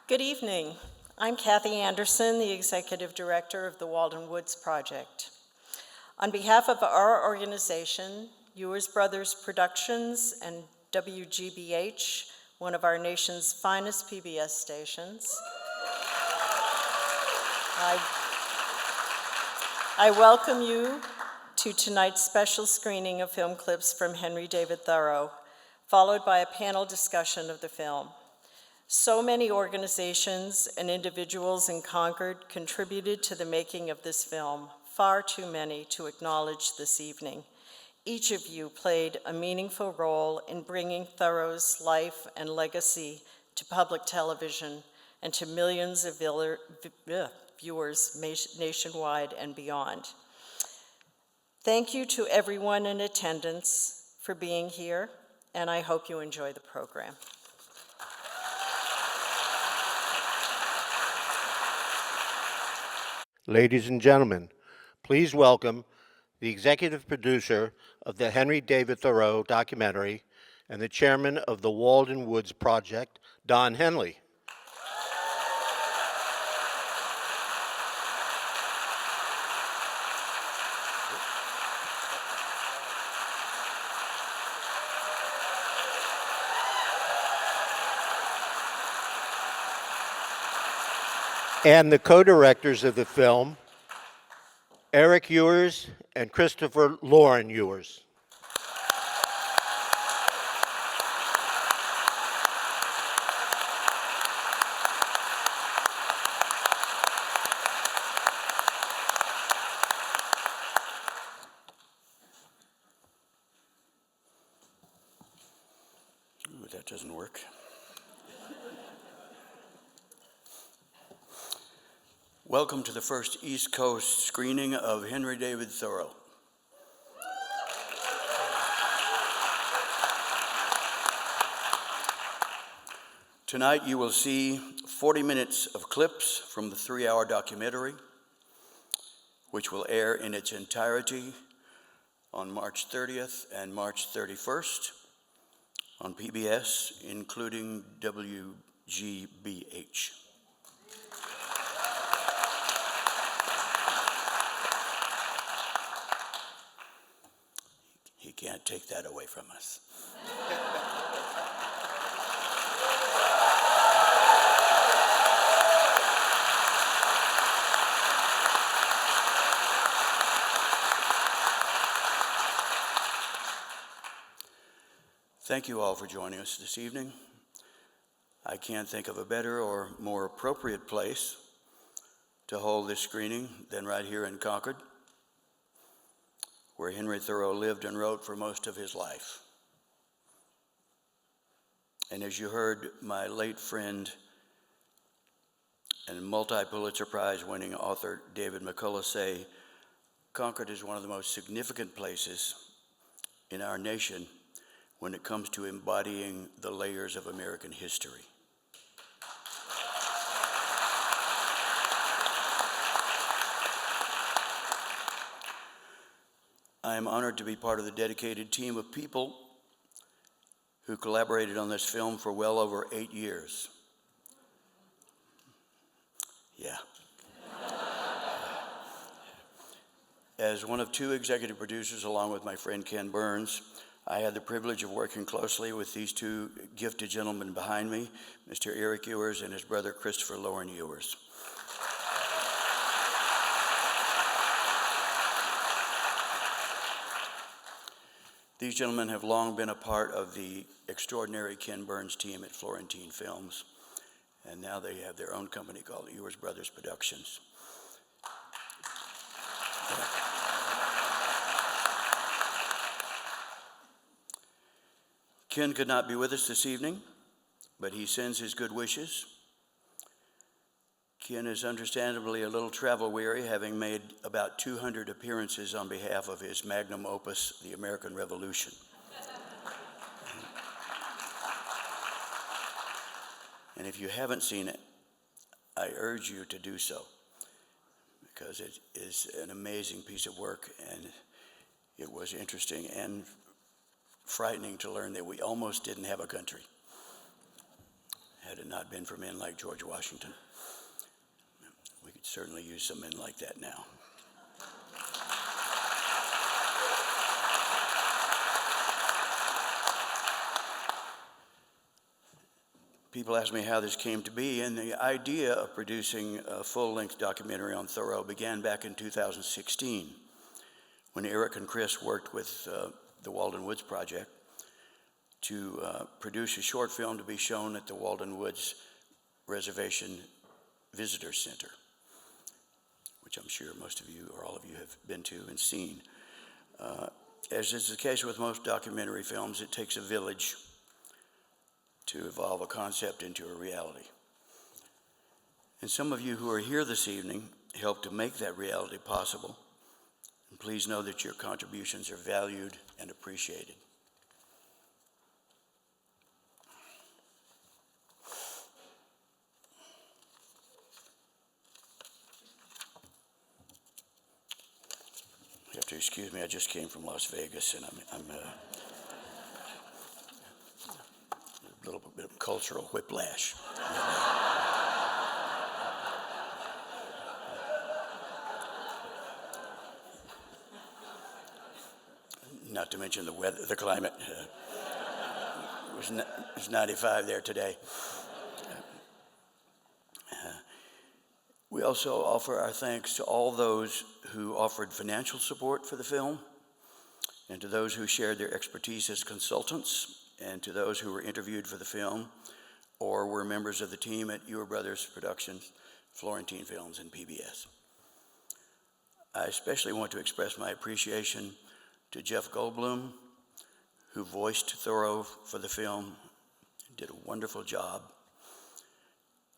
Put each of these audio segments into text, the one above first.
Good evening. I'm Kathy Anderson, the Executive Director of the Walden Woods Project. On behalf of our organization, Ewers Brothers Productions and WGBH, one of our nation's finest PBS stations, I welcome you to tonight's special screening of film clips from Henry David Thoreau, followed by a panel discussion of the film. So many organizations and individuals in Concord contributed to the making of this film, far too many to acknowledge this evening. Each of you played a meaningful role in bringing Thoreau's life and legacy to public television and to millions of viewers nationwide and beyond. Thank you to everyone in attendance for being here, and I hope you enjoy the program. Ladies and gentlemen, please welcome the executive producer of the Henry David Thoreau documentary and the chairman of the Walden Woods Project, Don Henley. And the co-directors of the film, Eric Ewers and Christopher Lauren Ewers. Ooh, that doesn't work. Welcome to the first East Coast screening of Henry David Thoreau. Tonight you will see 40 minutes of clips from the 3-hour documentary, which will air in its entirety on March 30th and March 31st on PBS, including WGBH. He can't take that away from us. Thank you all for joining us this evening. I can't think of a better or more appropriate place to hold this screening than right here in Concord, where Henry Thoreau lived and wrote for most of his life. And as you heard my late friend and multi-Pulitzer Prize winning author David McCullough say, Concord is one of the most significant places in our nation when it comes to embodying the layers of American history. I am honored to be part of the dedicated team of people who collaborated on this film for well over 8 years. Yeah. As one of 2 executive producers, along with my friend Ken Burns, I had the privilege of working closely with these 2 gifted gentlemen behind me, Mr. Eric Ewers and his brother Christopher Lauren Ewers. These gentlemen have long been a part of the extraordinary Ken Burns team at Florentine Films, and now they have their own company called Ewers Brothers Productions. Ken could not be with us this evening, but he sends his good wishes. Ken is understandably a little travel weary, having made about 200 appearances on behalf of his magnum opus, The American Revolution. And if you haven't seen it, I urge you to do so, because it is an amazing piece of work, and it was interesting and frightening to learn that we almost didn't have a country. had it not been for men like George Washington. We could certainly use some men like that now. People ask me how this came to be, and the idea of producing a full-length documentary on Thoreau began back in 2016, when Eric and Chris worked with the Walden Woods Project to produce a short film to be shown at the Walden Woods Reservation Visitor Center, which I'm sure most of you or all of you have been to and seen. As is the case with most documentary films, it takes a village to evolve a concept into a reality. And some of you who are here this evening helped to make that reality possible. And please know that your contributions are valued and appreciated. You have to excuse me, I just came from Las Vegas, and I'm a little bit of cultural whiplash. Not to mention the weather, the climate. It was 95 there today. We also offer our thanks to all those who offered financial support for the film, and to those who shared their expertise as consultants, and to those who were interviewed for the film or were members of the team at Your Brothers Productions, Florentine Films, and PBS. I especially want to express my appreciation to Jeff Goldblum, who voiced Thoreau for the film, did a wonderful job.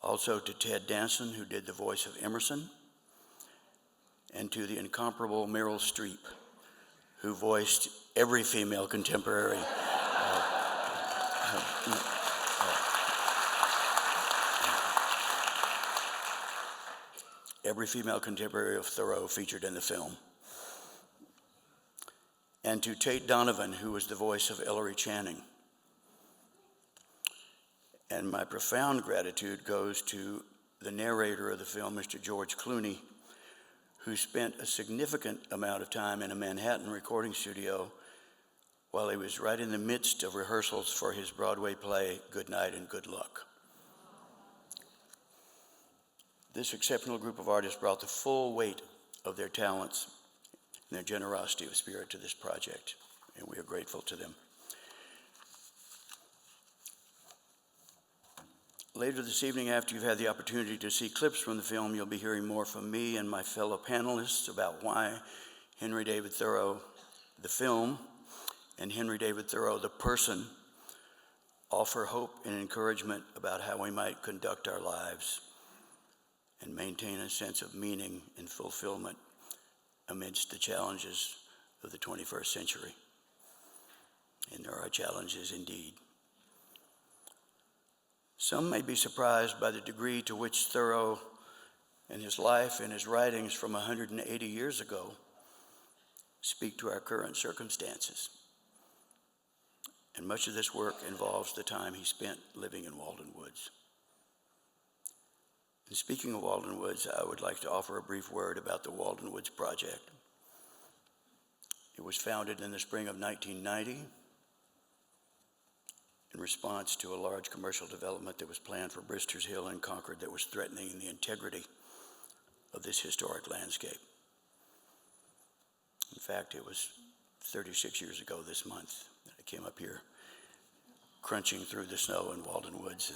Also to Ted Danson, who did the voice of Emerson, and to the incomparable Meryl Streep, who voiced every female contemporary of Thoreau featured in the film. And to Tate Donovan, who was the voice of Ellery Channing. And my profound gratitude goes to the narrator of the film, Mr. George Clooney, who spent a significant amount of time in a Manhattan recording studio while he was right in the midst of rehearsals for his Broadway play, Good Night and Good Luck. This exceptional group of artists brought the full weight of their talents and their generosity of spirit to this project, and we are grateful to them. Later this evening, after you've had the opportunity to see clips from the film, you'll be hearing more from me and my fellow panelists about why Henry David Thoreau, the film, and Henry David Thoreau, the person, offer hope and encouragement about how we might conduct our lives and maintain a sense of meaning and fulfillment amidst the challenges of the 21st century. And there are challenges indeed. Some may be surprised by the degree to which Thoreau and his life and his writings from 180 years ago speak to our current circumstances. And much of this work involves the time he spent living in Walden Woods. And speaking of Walden Woods, I would like to offer a brief word about the Walden Woods Project. It was founded in the spring of 1990 in response to a large commercial development that was planned for Bristers Hill in Concord that was threatening the integrity of this historic landscape. In fact, it was 36 years ago this month that I came up here crunching through the snow in Walden Woods,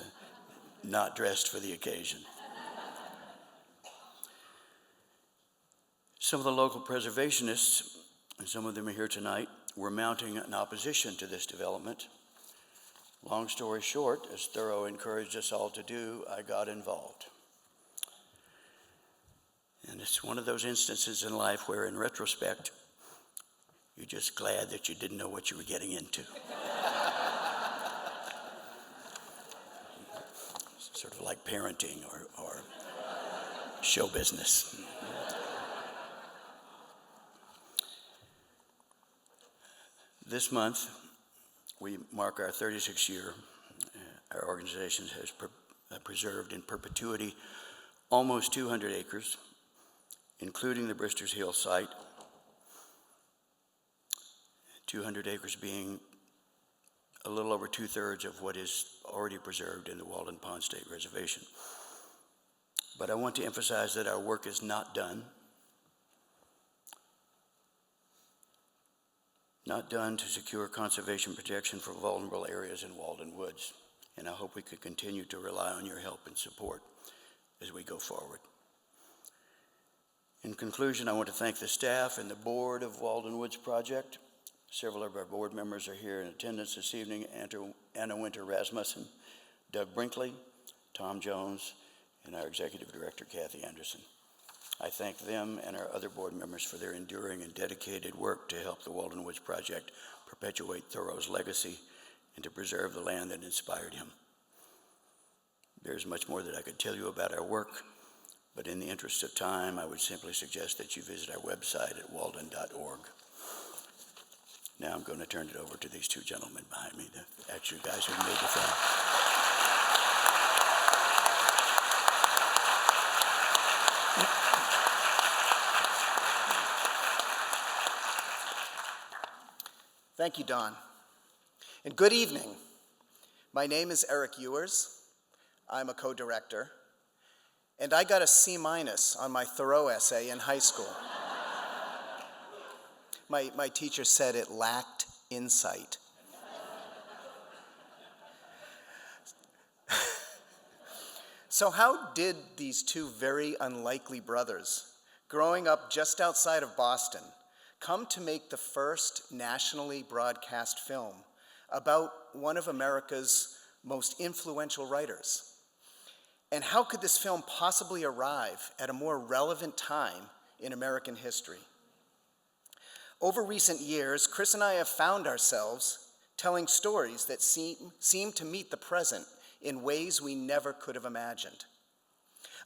not dressed for the occasion. Some of the local preservationists, and some of them are here tonight, were mounting an opposition to this development. Long story short, as Thoreau encouraged us all to do, I got involved. And it's one of those instances in life where, in retrospect, you're just glad that you didn't know what you were getting into. Sort of like parenting or show business. This month, we mark our 36th year. Our organization has preserved in perpetuity almost 200 acres, including the Bristers Hill site, 200 acres being a little over 2/3 of what is already preserved in the Walden Pond State Reservation. But I want to emphasize that our work is not done. Not done to secure conservation protection for vulnerable areas in Walden Woods, and I hope we could continue to rely on your help and support as we go forward. In conclusion, I want to thank the staff and the board of Walden Woods Project. Several of our board members are here in attendance this evening: Anna Winter Rasmussen, Doug Brinkley, Tom Jones, and our executive director, Kathy Anderson. I thank them and our other board members for their enduring and dedicated work to help the Walden Woods Project perpetuate Thoreau's legacy and to preserve the land that inspired him. There's much more that I could tell you about our work, but in the interest of time, I would simply suggest that you visit our website at walden.org. Now I'm going to turn it over to these two gentlemen behind me, the actual guys who made the film. Thank you, Don. And good evening. My name is Eric Ewers. I'm a co-director. And I got a C- on my Thoreau essay in high school. My teacher said it lacked insight. So how did these two very unlikely brothers, growing up just outside of Boston, come to make the first nationally broadcast film about one of America's most influential writers? And how could this film possibly arrive at a more relevant time in American history? Over recent years, Chris and I have found ourselves telling stories that seem to meet the present in ways we never could have imagined.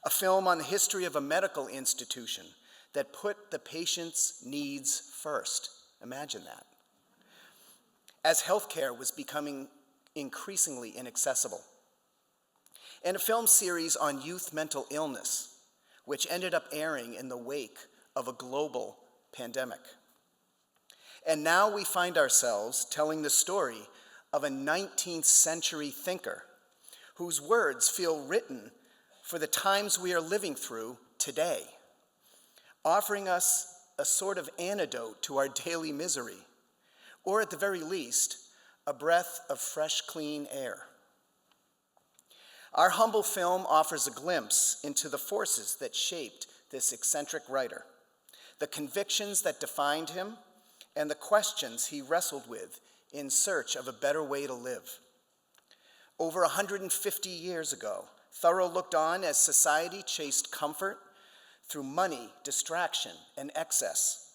A film on the history of a medical institution that put the patient's needs first. Imagine that. As healthcare was becoming increasingly inaccessible. And a film series on youth mental illness, which ended up airing in the wake of a global pandemic. And now we find ourselves telling the story of a 19th century thinker whose words feel written for the times we are living through today, offering us a sort of antidote to our daily misery, or at the very least, a breath of fresh, clean air. Our humble film offers a glimpse into the forces that shaped this eccentric writer, the convictions that defined him, and the questions he wrestled with in search of a better way to live. Over 150 years ago, Thoreau looked on as society chased comfort through money, distraction, and excess,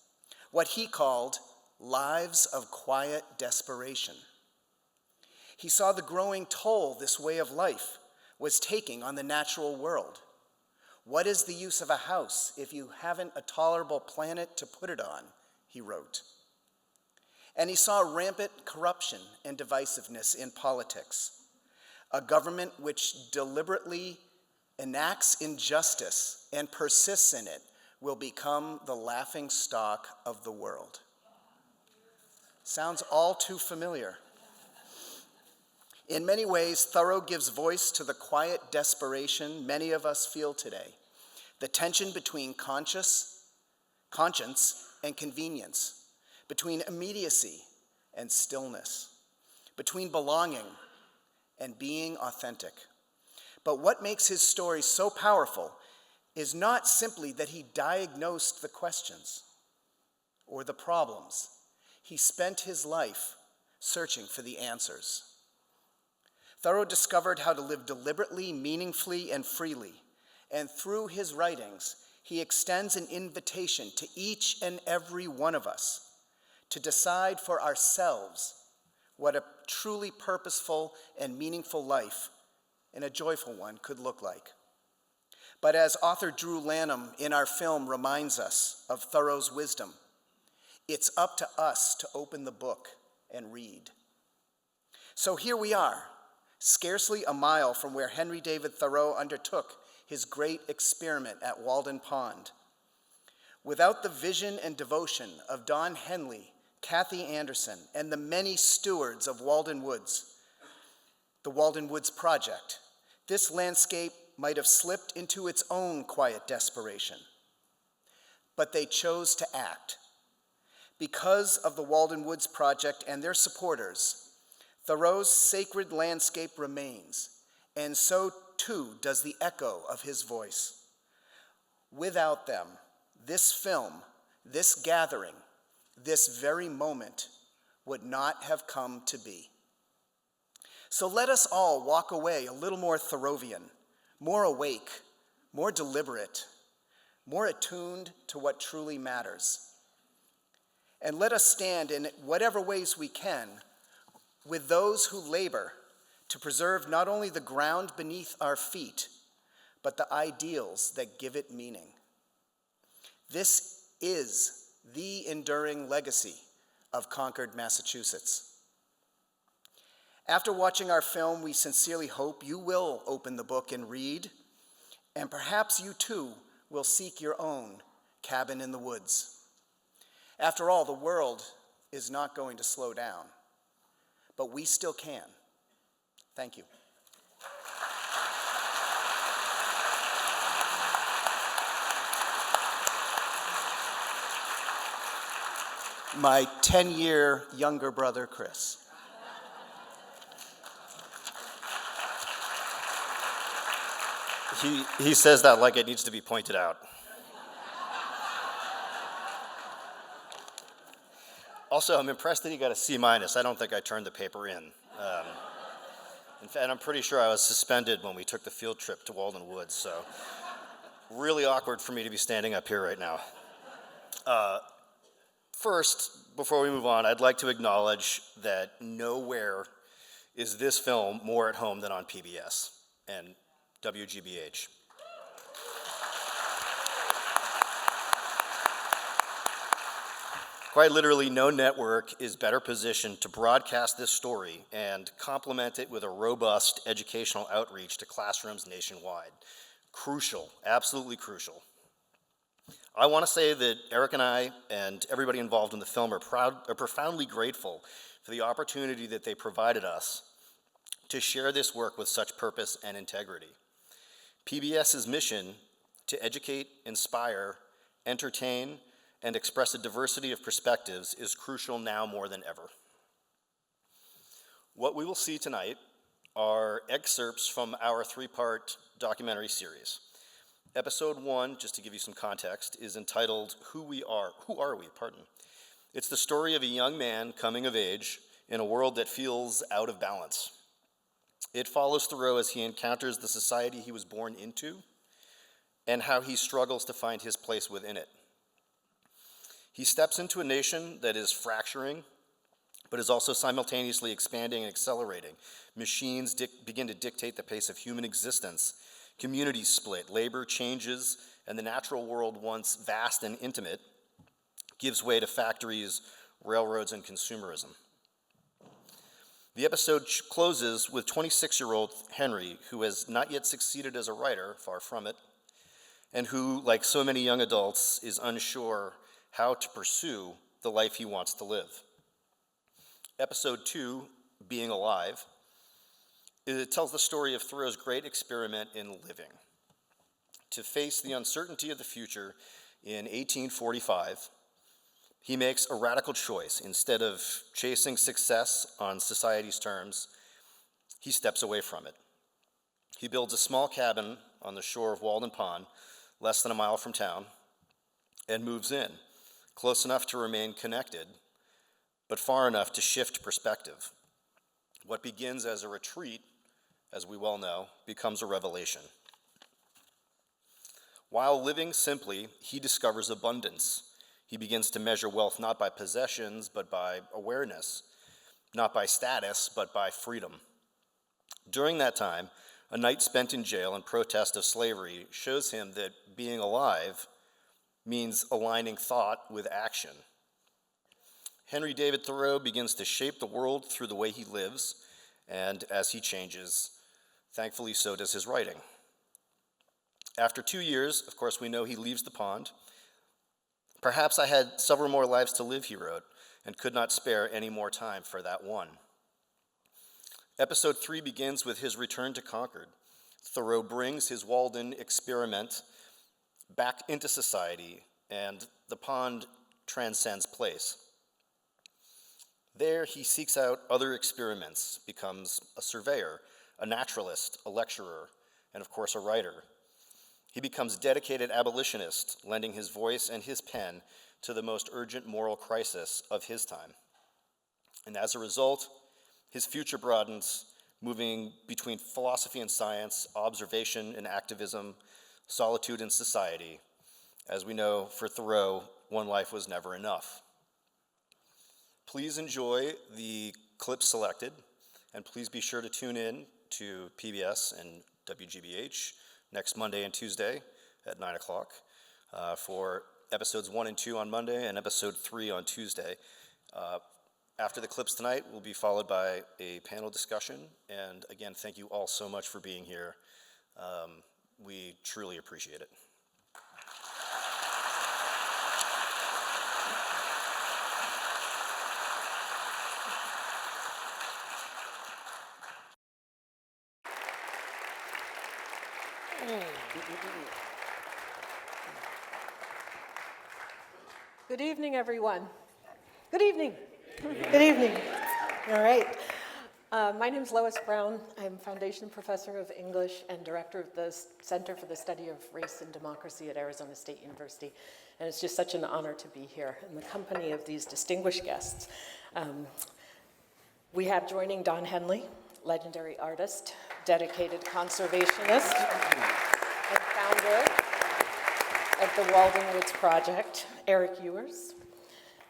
what he called lives of quiet desperation. He saw the growing toll this way of life was taking on the natural world. What is the use of a house if you haven't a tolerable planet to put it on, he wrote. And he saw rampant corruption and divisiveness in politics, a government which deliberately enacts injustice and persists in it will become the laughing stock of the world. Sounds all too familiar. In many ways, Thoreau gives voice to the quiet desperation many of us feel today, the tension between conscience and convenience, between immediacy and stillness, between belonging and being authentic. But what makes his story so powerful is not simply that he diagnosed the questions or the problems. He spent his life searching for the answers. Thoreau discovered how to live deliberately, meaningfully, and freely. And through his writings, he extends an invitation to each and every one of us to decide for ourselves what a truly purposeful and meaningful life and a joyful one could look like. But as author Drew Lanham in our film reminds us of Thoreau's wisdom, it's up to us to open the book and read. So here we are, scarcely a mile from where Henry David Thoreau undertook his great experiment at Walden Pond. Without the vision and devotion of Don Henley, Kathy Anderson, and the many stewards of Walden Woods, the Walden Woods Project, this landscape might have slipped into its own quiet desperation. But they chose to act. Because of the Walden Woods Project and their supporters, Thoreau's sacred landscape remains, and so too does the echo of his voice. Without them, this film, this gathering, this very moment would not have come to be. So let us all walk away a little more Thoreauvian, more awake, more deliberate, more attuned to what truly matters. And let us stand in whatever ways we can with those who labor to preserve not only the ground beneath our feet, but the ideals that give it meaning. This is the enduring legacy of Concord, Massachusetts. After watching our film, we sincerely hope you will open the book and read, and perhaps you too will seek your own cabin in the woods. After all, the world is not going to slow down, but we still can. Thank you. My 10-year younger brother, Chris. He says that like it needs to be pointed out. Also, I'm impressed that he got a C-. I don't think I turned the paper in. In fact, I'm pretty sure I was suspended when we took the field trip to Walden Woods, so really awkward for me to be standing up here right now. First, before we move on, I'd like to acknowledge that nowhere is this film more at home than on PBS and WGBH. Quite literally, no network is better positioned to broadcast this story and complement it with a robust educational outreach to classrooms nationwide. Crucial, absolutely crucial. I want to say that Eric and I and everybody involved in the film are profoundly grateful for the opportunity that they provided us to share this work with such purpose and integrity. PBS's mission to educate, inspire, entertain, and express a diversity of perspectives is crucial now more than ever. What we will see tonight are excerpts from our three-part documentary series. Episode 1, just to give you some context, is entitled Who Are We? It's the story of a young man coming of age in a world that feels out of balance. It follows Thoreau as he encounters the society he was born into and how he struggles to find his place within it. He steps into a nation that is fracturing, but is also simultaneously expanding and accelerating. Machines begin to dictate the pace of human existence. Communities split, labor changes, and the natural world, once vast and intimate, gives way to factories, railroads, and consumerism. The episode closes with 26-year-old Henry, who has not yet succeeded as a writer, far from it, and who, like so many young adults, is unsure how to pursue the life he wants to live. Episode 2, Being Alive, it tells the story of Thoreau's great experiment in living. To face the uncertainty of the future in 1845, he makes a radical choice. Instead of chasing success on society's terms, he steps away from it. He builds a small cabin on the shore of Walden Pond, less than a mile from town, and moves in, close enough to remain connected, but far enough to shift perspective. What begins as a retreat, as we well know, becomes a revelation. While living simply, he discovers abundance. He begins to measure wealth not by possessions, but by awareness, not by status, but by freedom. During that time, a night spent in jail in protest of slavery shows him that being alive means aligning thought with action. Henry David Thoreau begins to shape the world through the way he lives, and as he changes, thankfully so does his writing. After 2 years, of course, we know he leaves the pond. "Perhaps I had several more lives to live," he wrote, and could not spare any more time for that one. Episode 3 begins with his return to Concord. Thoreau brings his Walden experiment back into society, and the pond transcends place. There he seeks out other experiments, becomes a surveyor, a naturalist, a lecturer, and of course a writer. He becomes dedicated abolitionist, lending his voice and his pen to the most urgent moral crisis of his time. And as a result, his future broadens, moving between philosophy and science, observation and activism, solitude and society. As we know, for Thoreau, one life was never enough. Please enjoy the clips selected, and please be sure to tune in to PBS and WGBH next Monday and Tuesday at 9 o'clock for episodes 1 and 2 on Monday and episode 3 on Tuesday. After the clips tonight, will be followed by a panel discussion. And again, thank you all so much for being here. We truly appreciate it. Good evening, everyone. Good evening. Good evening. All right. My name is Lois Brown. I'm Foundation Professor of English and Director of the Center for the Study of Race and Democracy at Arizona State University. And it's just such an honor to be here in the company of these distinguished guests. We have joining Don Henley, legendary artist, dedicated conservationist, and founder of the Walden Woods Project, Eric Ewers,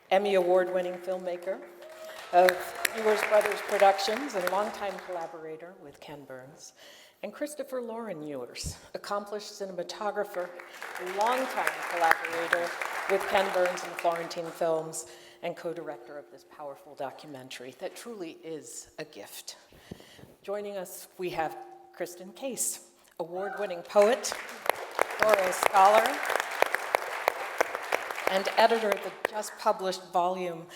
Emmy Award-winning filmmaker of Ewers Brothers Productions and longtime collaborator with Ken Burns, and Christopher Lauren Ewers, accomplished cinematographer, longtime collaborator with Ken Burns and Florentine Films, and co-director of this powerful documentary that truly is a gift. Joining us, we have Kristen Case, award-winning poet, Thoreau scholar, and editor of the just published volume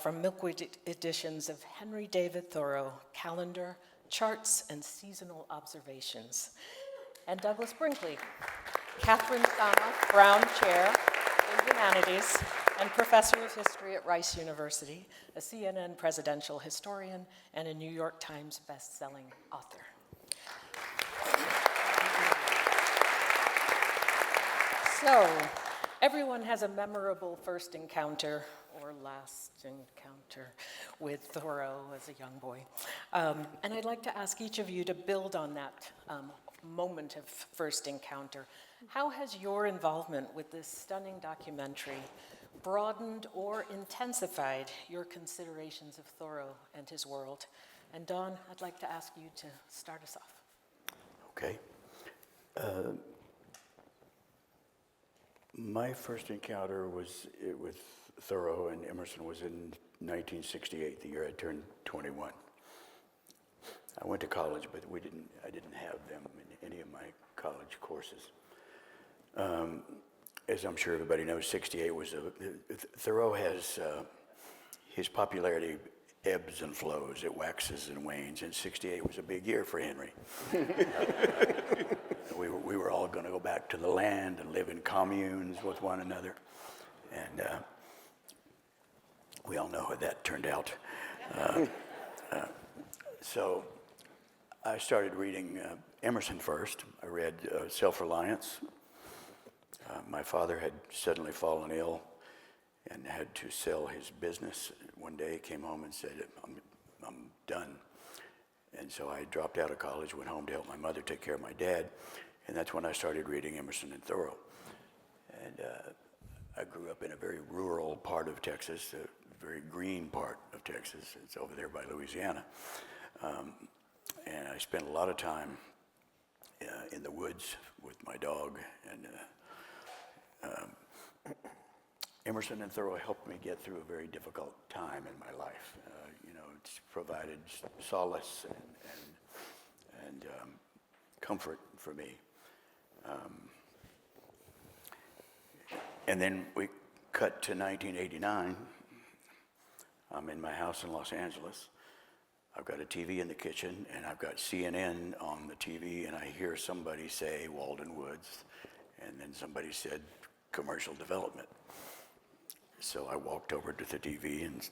from Milkweed Editions of Henry David Thoreau, Calendar, Charts, and Seasonal Observations. And Douglas Brinkley, Catherine Sama Brown Chair in Humanities and Professor of History at Rice University, a CNN presidential historian, and a New York Times best-selling author. So, everyone has a memorable first encounter or last encounter with Thoreau as a young boy. And I'd like to ask each of you to build on that moment of first encounter. How has your involvement with this stunning documentary broadened or intensified your considerations of Thoreau and his world? And Don, I'd like to ask you to start us off. Okay. My first encounter was with Thoreau and Emerson was in 1968, the year I turned 21. I went to college, but I didn't have them in any of my college courses. As I'm sure everybody knows, 68 was Thoreau has, his popularity ebbs and flows, it waxes and wanes, and 68 was a big year for Henry. We were all going to go back to the land and live in communes with one another, and we all know how that turned out. So I started reading Emerson first. I read Self-Reliance. My father had suddenly fallen ill and had to sell his business. One day he came home and said, I'm done. And so I dropped out of college, went home to help my mother take care of my dad, and that's when I started reading Emerson and Thoreau. And I grew up in a very rural part of Texas, a very green part of Texas. It's over there by Louisiana. And I spent a lot of time in the woods with my dog. And Emerson and Thoreau helped me get through a very difficult time in my life. It's provided solace and comfort for me. And then we cut to 1989. I'm in my house in Los Angeles. I've got a TV in the kitchen, and I've got CNN on the TV, and I hear somebody say Walden Woods, and then somebody said commercial development. So I walked over to the TV and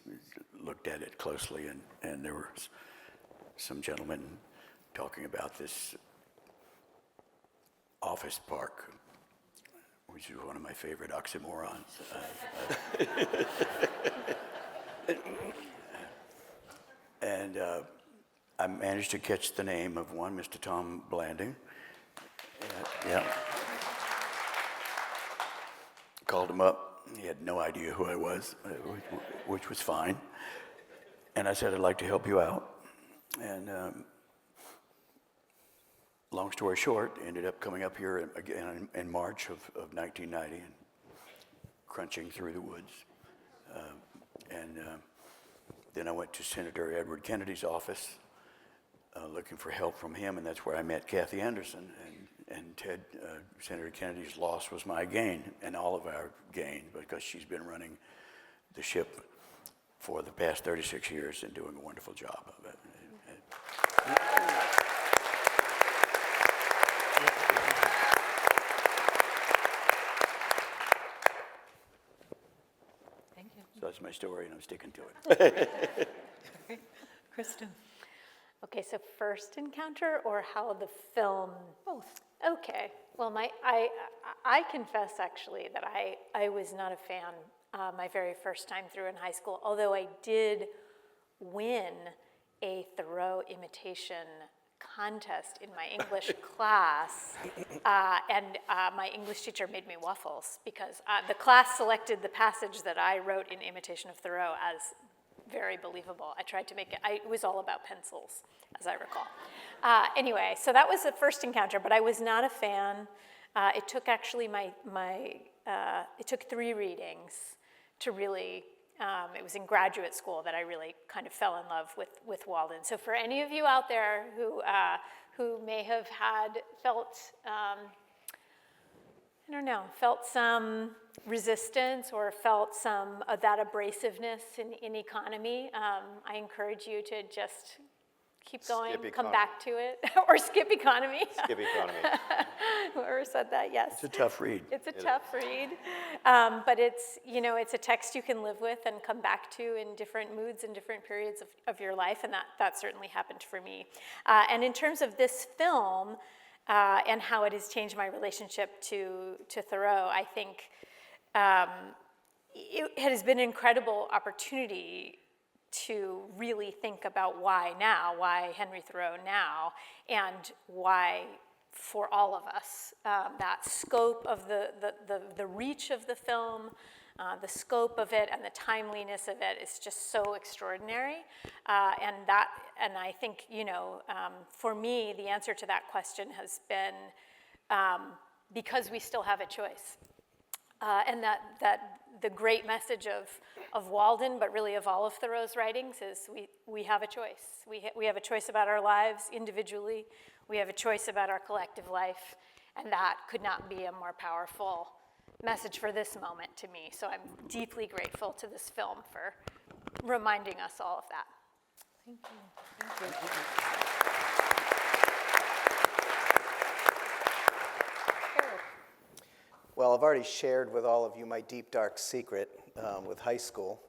looked at it closely, and there were some gentlemen talking about this office park, which is one of my favorite oxymorons. And I managed to catch the name of one, Mr. Tom Blanding. Yeah. Called him up. He had no idea who I was, which was fine. And I said, I'd like to help you out. And long story short, ended up coming up here again in March of 1990 and crunching through the woods. Then I went to Senator Edward Kennedy's office looking for help from him, and that's where I met Kathy Anderson. And Ted, Senator Kennedy's loss was my gain, and all of our gain, because she's been running the ship for the past 36 years and doing a wonderful job of it. Thank you. So that's my story, and I'm sticking to it. Kristen? Okay, so first encounter or how the film? Both. Okay, well, I confess actually that I was not a fan my very first time through in high school, although I did win a Thoreau imitation contest in my English class, and my English teacher made me waffles because the class selected the passage that I wrote in imitation of Thoreau as very believable. I tried to make it, it was all about pencils, as I recall. Anyway, so that was the first encounter, but I was not a fan. It took actually it took 3 readings to really, it was in graduate school that I really kind of fell in love with Walden. So for any of you out there who may have felt felt some resistance or felt some of that abrasiveness in economy, I encourage you to just keep going, come back to it, or skip economy. Skip economy. Whoever said that, yes. It's a tough read. It's a tough read, but it's a text you can live with and come back to in different moods and different periods of your life, and that certainly happened for me. And in terms of this film and how it has changed my relationship to Thoreau, I think it has been an incredible opportunity to really think about why Henry Thoreau now, and why for all of us. That scope of the reach of the film, the scope of it and the timeliness of it is just so extraordinary. And I think, for me, the answer to that question has been because we still have a choice. And that the great message of Walden, but really of all of Thoreau's writings, is we have a choice. We have a choice about our lives individually. We have a choice about our collective life. And that could not be a more powerful message for this moment to me. So I'm deeply grateful to this film for reminding us all of that. Thank you. Thank you. Well, I've already shared with all of you my deep, dark secret with high school.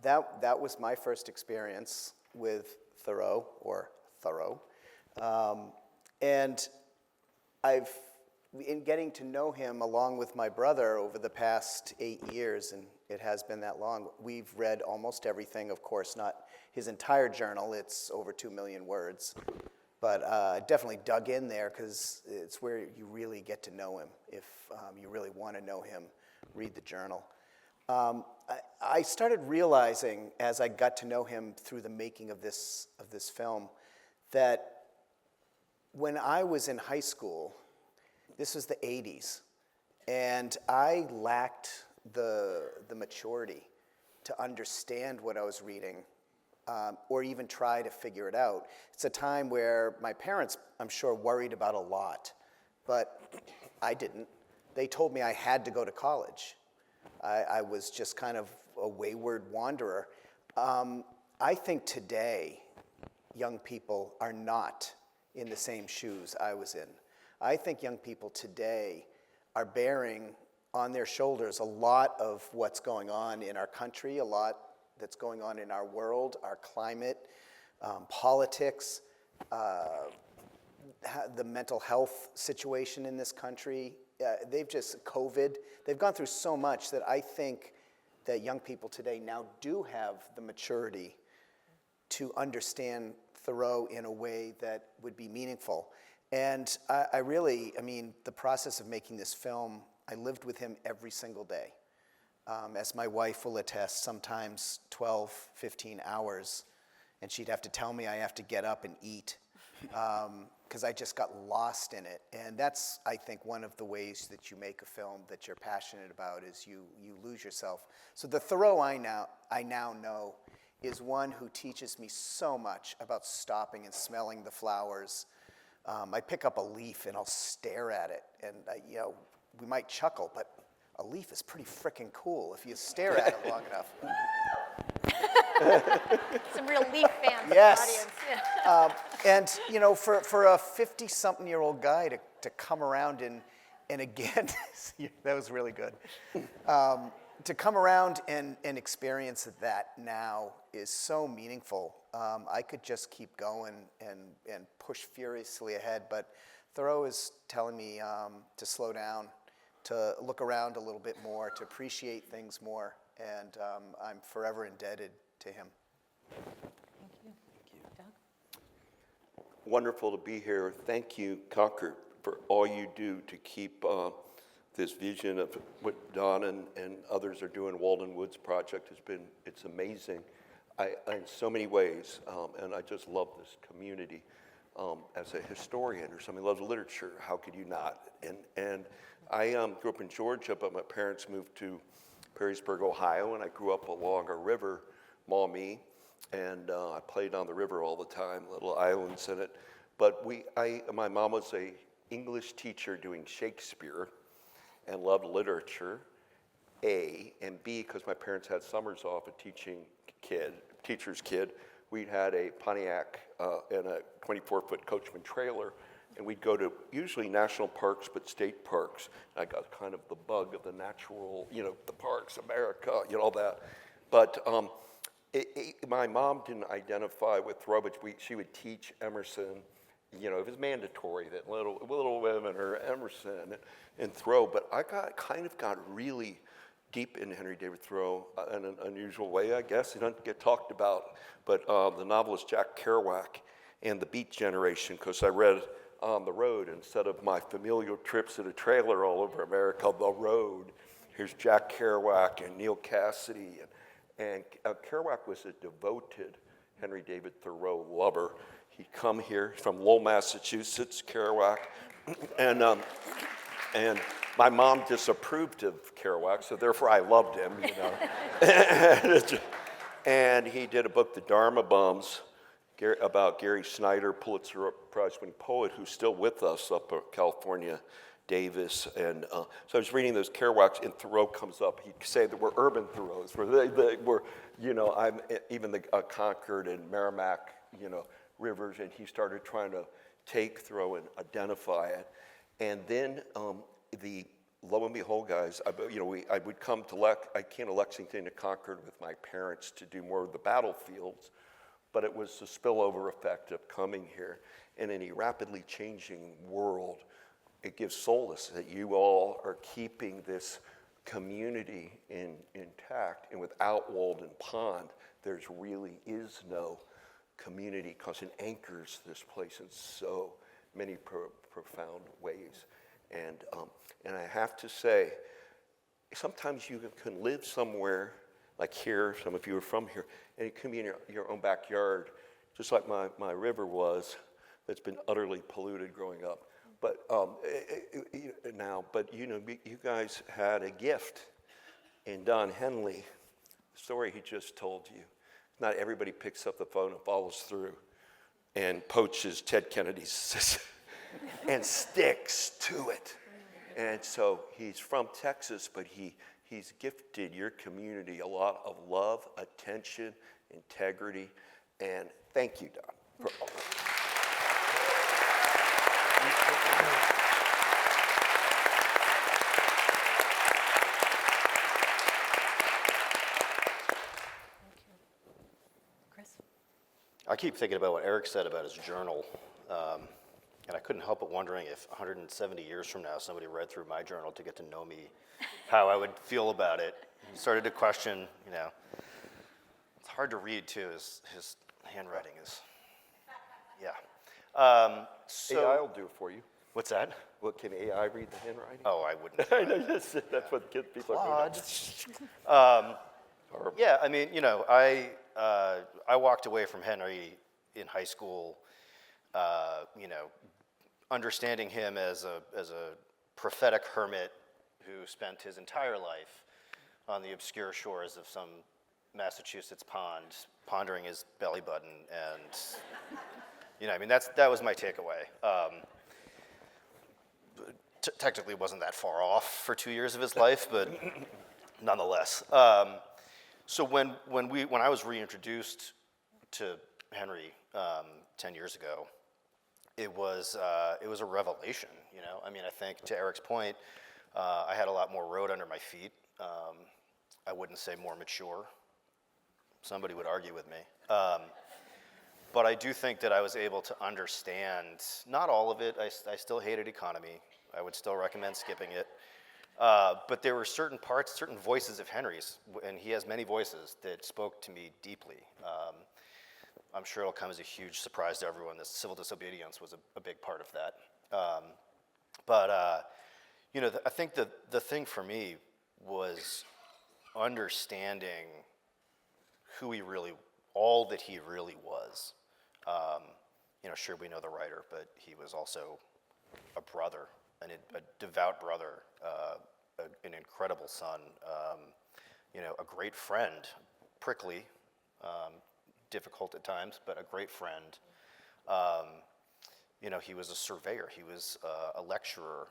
That was my first experience with Thoreau, and in getting to know him along with my brother over the past 8 years, and it has been that long, we've read almost everything, of course, not his entire journal, it's over 2 million words. But definitely dug in there because it's where you really get to know him. If you really want to know him, read the journal. I started realizing as I got to know him through the making of this film that when I was in high school, this was the 80s, and I lacked the maturity to understand what I was reading, or even try to figure it out. It's a time where my parents, I'm sure, worried about a lot, but I didn't. They told me I had to go to college. I was just kind of a wayward wanderer. I think today, young people are not in the same shoes I was in. I think young people today are bearing on their shoulders a lot of what's going on in our country, a lot that's going on in our world, our climate, politics, the mental health situation in this country. COVID, they've gone through so much that I think that young people today now do have the maturity to understand Thoreau in a way that would be meaningful. And I mean, the process of making this film, I lived with him every single day. As my wife will attest, sometimes 12, 15 hours, and she'd have to tell me I have to get up and eat, because I just got lost in it. And that's, I think, one of the ways that you make a film that you're passionate about, is you lose yourself. So the Thoreau I now know is one who teaches me so much about stopping and smelling the flowers. I pick up a leaf and I'll stare at it, and we might chuckle, but a leaf is pretty freaking cool if you stare at it long enough. Some real leaf fans Yes. in the audience. And for a 50-something-year-old guy to come around and again, that was really good. To come around and experience that now is so meaningful. I could just keep going and push furiously ahead, but Thoreau is telling me to slow down, to look around a little bit more, to appreciate things more, and I'm forever indebted to him. Thank you. Doug? Wonderful to be here. Thank you, Concord, for all you do to keep this vision of what Don and others are doing. Walden Woods Project it's amazing in so many ways, and I just love this community. As a historian or somebody who loves literature, how could you not? And I grew up in Georgia, but my parents moved to Perrysburg, Ohio, and I grew up along a river, Maumee, and I played on the river all the time, little islands in it. But my mom was a English teacher doing Shakespeare and loved literature, A, and B, because my parents had summers off, a teacher's kid, we'd had a Pontiac and a 24-foot Coachman trailer, and we'd go to usually national parks, but state parks. And I got kind of the bug of the natural, the parks, America, all that. But my mom didn't identify with Thoreau, but she would teach Emerson. It was mandatory that Little Women or Emerson and Thoreau. But I got really deep in Henry David Thoreau in an unusual way, I guess. He doesn't get talked about, but the novelist Jack Kerouac and the Beat Generation, because I read On the Road instead of my familial trips in a trailer all over America, The Road. Here's Jack Kerouac and Neil Cassidy. And Kerouac was a devoted Henry David Thoreau lover. He'd come here from Lowell, Massachusetts, Kerouac, and my mom disapproved of Kerouac, so therefore I loved him, And he did a book, The Dharma Bums, about Gary Snyder, Pulitzer Prize-winning poet, who's still with us up in California, Davis. And so I was reading those Kerouacs, and Thoreau comes up. He'd say that we're urban Thoreaus, we're I'm even the Concord and Merrimack, rivers, and he started trying to take Thoreau and identify it. And then lo and behold, guys, I would come to I came to Lexington to Concord with my parents to do more of the battlefields, but it was the spillover effect of coming here. And in a rapidly changing world, it gives solace that you all are keeping this community intact. And without Walden Pond, there really is no community, because it anchors this place in so many profound ways. And I have to say, sometimes you can live somewhere like here, some of you are from here, and it can be in your own backyard, just like my river was, that's been utterly polluted growing up. But you guys had a gift And Don Henley, the story he just told you, not everybody picks up the phone and follows through and poaches Ted Kennedy's and sticks to it. And so he's from Texas, but he's gifted your community a lot of love, attention, integrity, and thank you, Don, for all that. Chris? I keep thinking about what Eric said about his journal, and I couldn't help but wondering if 170 years from now somebody read through my journal to get to know me, how I would feel about it. He started to question, it's hard to read too. His handwriting is, yeah. AI will do it for you. What's that? Well, can AI read the handwriting? Oh, I wouldn't. I know, that's what people are doing. Yeah, I mean, I walked away from Henry in high school, understanding him as a prophetic hermit who spent his entire life on the obscure shores of some Massachusetts pond, pondering his belly button, and that was my takeaway. Technically, wasn't that far off for 2 years of his life, but nonetheless. So when I was reintroduced to Henry 10 years ago, it was a revelation. I think to Eric's point, I had a lot more road under my feet. I wouldn't say more mature. Somebody would argue with me. But I do think that I was able to understand, not all of it. I still hated economy. I would still recommend skipping it. But there were certain parts, certain voices of Henry's, and he has many voices, that spoke to me deeply. I'm sure it'll come as a huge surprise to everyone that civil disobedience was a big part of that. I think the thing for me was understanding all that he really was. Sure, we know the writer, but he was also a brother, a devout brother, an incredible son, a great friend, prickly, difficult at times, but a great friend. He was a surveyor, he was a lecturer,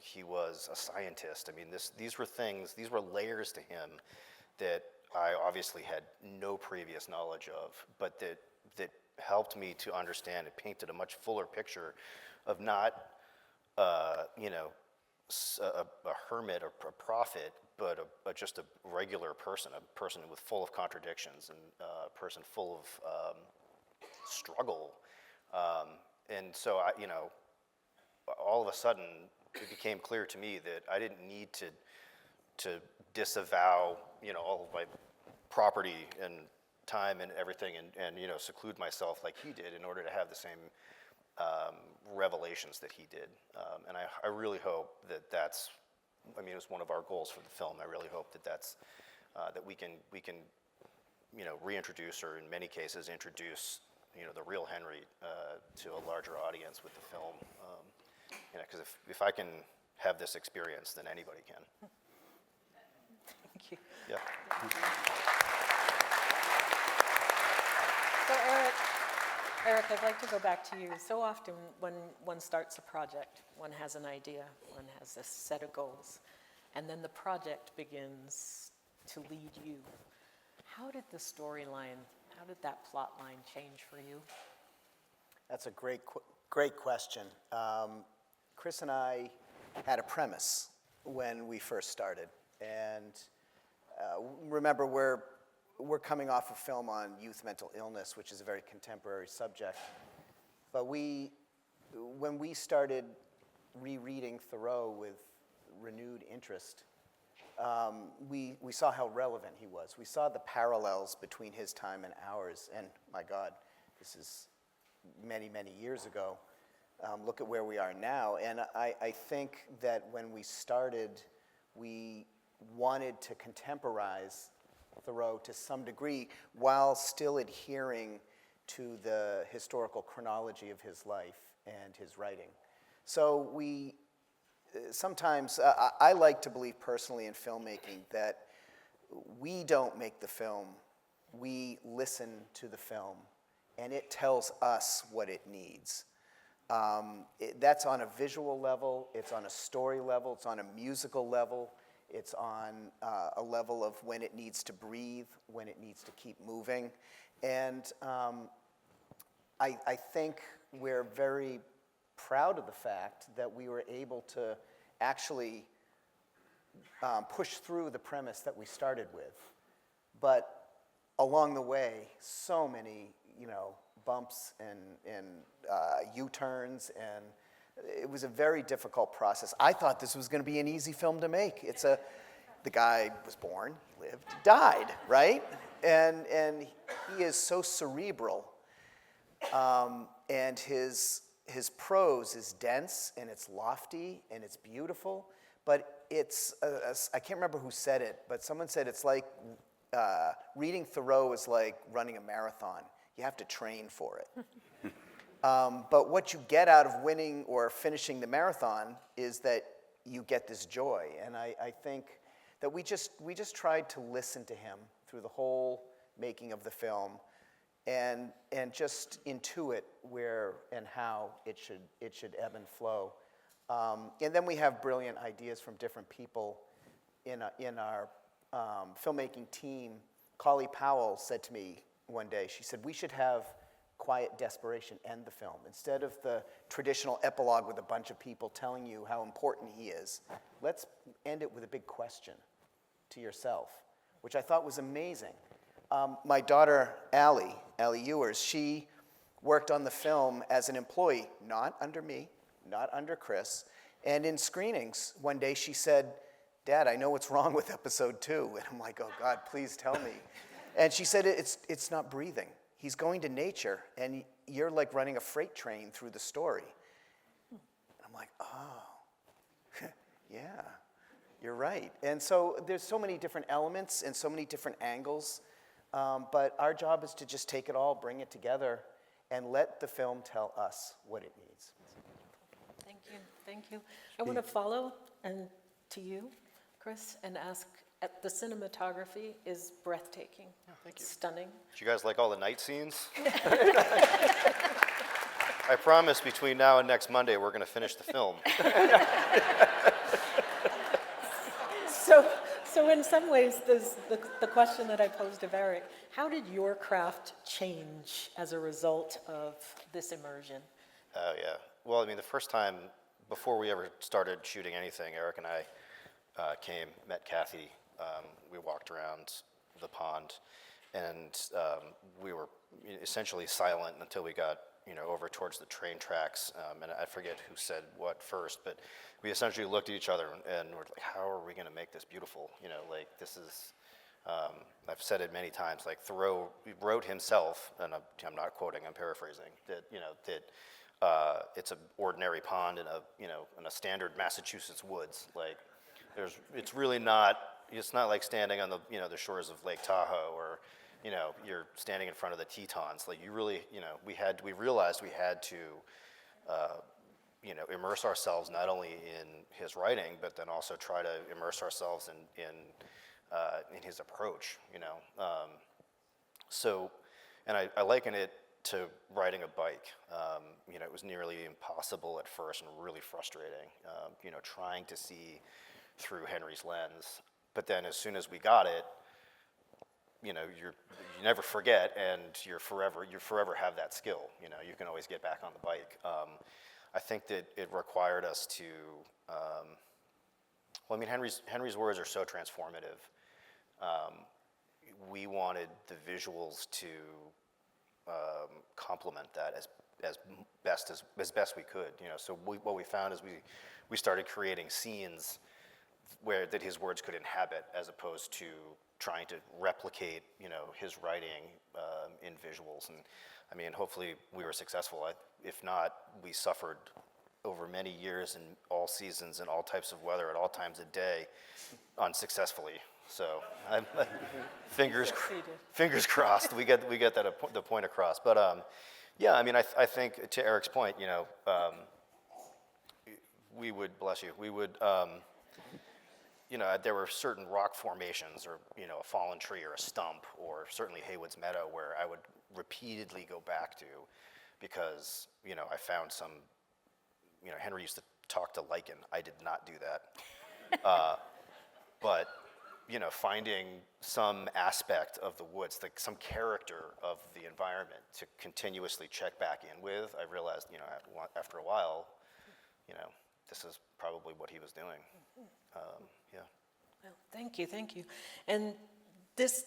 he was a scientist. These were layers to him that I obviously had no previous knowledge of, but that helped me to understand. It painted a much fuller picture of not, a hermit or a prophet, but just a regular person, a person full of contradictions, and a person full of struggle. And so all of a sudden, it became clear to me that I didn't need to disavow, all of my property and time and everything, and seclude myself like he did in order to have the same revelations that he did. And I really hope that's, it was one of our goals for the film. I really hope that's that we can reintroduce, or in many cases introduce, the real Henry to a larger audience with the film. Because if I can have this experience, then anybody can. Thank you. Yeah. So Eric, I'd like to go back to you. So often when one starts a project, one has an idea, one has this set of goals, and then the project begins to lead you. How did the storyline, how did that plot line change for you? That's a great question. Chris and I had a premise when we first started, and remember, we're coming off a film on youth mental illness, which is a very contemporary subject. But when we started rereading Thoreau with renewed interest, we saw how relevant he was. We saw the parallels between his time and ours, and my God, this is many, many years ago. Look at where we are now, and I think that when we started, we wanted to contemporize Thoreau to some degree while still adhering to the historical chronology of his life and his writing. So sometimes I like to believe personally in filmmaking that we don't make the film, we listen to the film, and it tells us what it needs. That's on a visual level, it's on a story level, it's on a musical level, it's on a level of when it needs to breathe, when it needs to keep moving. And I think we're very proud of the fact that we were able to actually push through the premise that we started with. But along the way, so many, bumps and U-turns, and it was a very difficult process. I thought this was going to be an easy film to make. The guy was born, lived, died, right? And he is so cerebral, and his prose is dense and it's lofty and it's beautiful, but it's I can't remember who said it, but someone said it's like reading Thoreau is like running a marathon. You have to train for it. But what you get out of winning or finishing the marathon is that you get this joy. And I think that we just tried to listen to him through the whole making of the film and just intuit where and how it should ebb and flow. And then we have brilliant ideas from different people in our filmmaking team. Collie Powell said to me one day, she said, we should have quiet desperation end the film. Instead of the traditional epilogue with a bunch of people telling you how important he is, let's end it with a big question to yourself, which I thought was amazing. My daughter, Allie Ewers, she worked on the film as an employee, not under me, not under Chris. And in screenings, one day she said, Dad, I know what's wrong with episode 2. And I'm like, oh God, please tell me. And she said, it's not breathing. He's going to nature, and you're like running a freight train through the story. I'm like, oh, yeah, you're right. And so there's so many different elements and so many different angles, but our job is to just take it all, bring it together, and let the film tell us what it needs. Thank you. I want to follow to you, Chris, and ask, the cinematography is breathtaking. Oh, thank you. Stunning. Did you guys like all the night scenes? I promise between now and next Monday, we're going to finish the film. So in some ways, there's the question that I posed of Eric, how did your craft change as a result of this immersion? Oh, yeah. Well, I mean, the first time, before we ever started shooting anything, Eric and I met Kathy. We walked around the pond, and we were essentially silent until we got, over towards the train tracks. And I forget who said what first, but we essentially looked at each other and we're like, how are we going to make this beautiful? This is, I've said it many times, like Thoreau wrote himself, and I'm not quoting, I'm paraphrasing, that, it's an ordinary pond in a standard Massachusetts woods. Like, it's really not. It's not like standing on the shores of Lake Tahoe, or you're standing in front of the Tetons. Like, you really, we realized we had to immerse ourselves not only in his writing, but then also try to immerse ourselves in his approach. So, and I liken it to riding a bike. It was nearly impossible at first and really frustrating. Trying to see through Henry's lens. But then as soon as we got it, you never forget, and you forever have that skill. You can always get back on the bike. I think that it required us to, Henry's words are so transformative. We wanted the visuals to complement that as best we could. So what we found is we started creating scenes that his words could inhabit, as opposed to trying to replicate, his writing in visuals. And hopefully we were successful. If not, we suffered over many years in all seasons and all types of weather at all times of day, unsuccessfully. So fingers crossed we get the point across. But I think to Eric's point, we would, bless you, we would, there were certain rock formations or, a fallen tree or a stump or certainly Haywood's Meadow where I would repeatedly go back to because, I found some, Henry used to talk to lichen. I did not do that. But, finding some aspect of the woods, some character of the environment to continuously check back in with, I realized, after a while, this is probably what he was doing. Yeah. Well, thank you. And this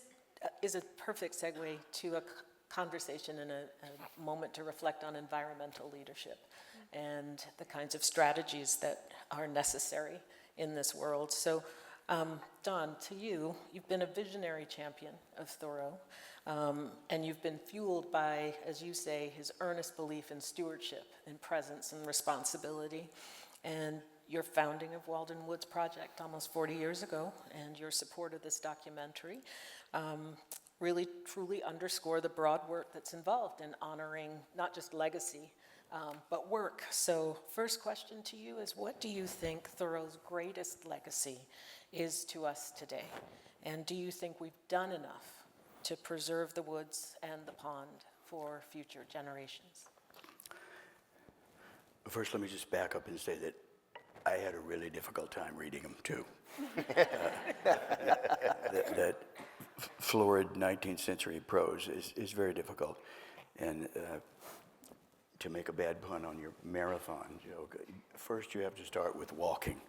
is a perfect segue to a conversation and a moment to reflect on environmental leadership and the kinds of strategies that are necessary in this world. So, Don, to you, you've been a visionary champion of Thoreau, and you've been fueled by, as you say, his earnest belief in stewardship and presence and responsibility. And your founding of Walden Woods Project almost 40 years ago, and your support of this documentary, really truly underscore the broad work that's involved in honoring not just legacy, but work. So first question to you is, what do you think Thoreau's greatest legacy is to us today? And do you think we've done enough to preserve the woods and the pond for future generations? First, let me just back up and say that I had a really difficult time reading them, too. That florid 19th century prose is very difficult. And to make a bad pun on your marathon joke, first you have to start with walking.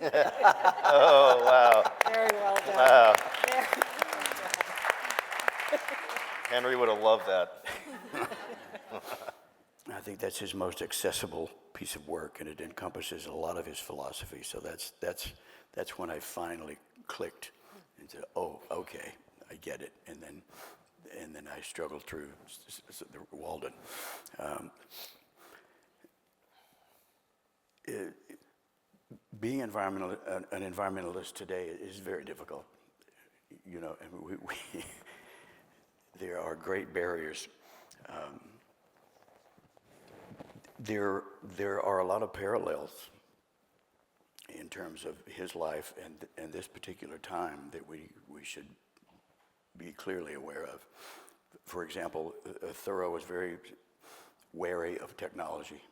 Oh, wow. Very well done. Wow. Henry would have loved that. I think that's his most accessible piece of work, and it encompasses a lot of his philosophy. So that's when I finally clicked and said, "Oh, okay, I get it." And then I struggled through the Walden. Being an environmentalist today is very difficult. And we there are great barriers. There are a lot of parallels in terms of his life and this particular time that we should be clearly aware of. For example, Thoreau was very wary of technology.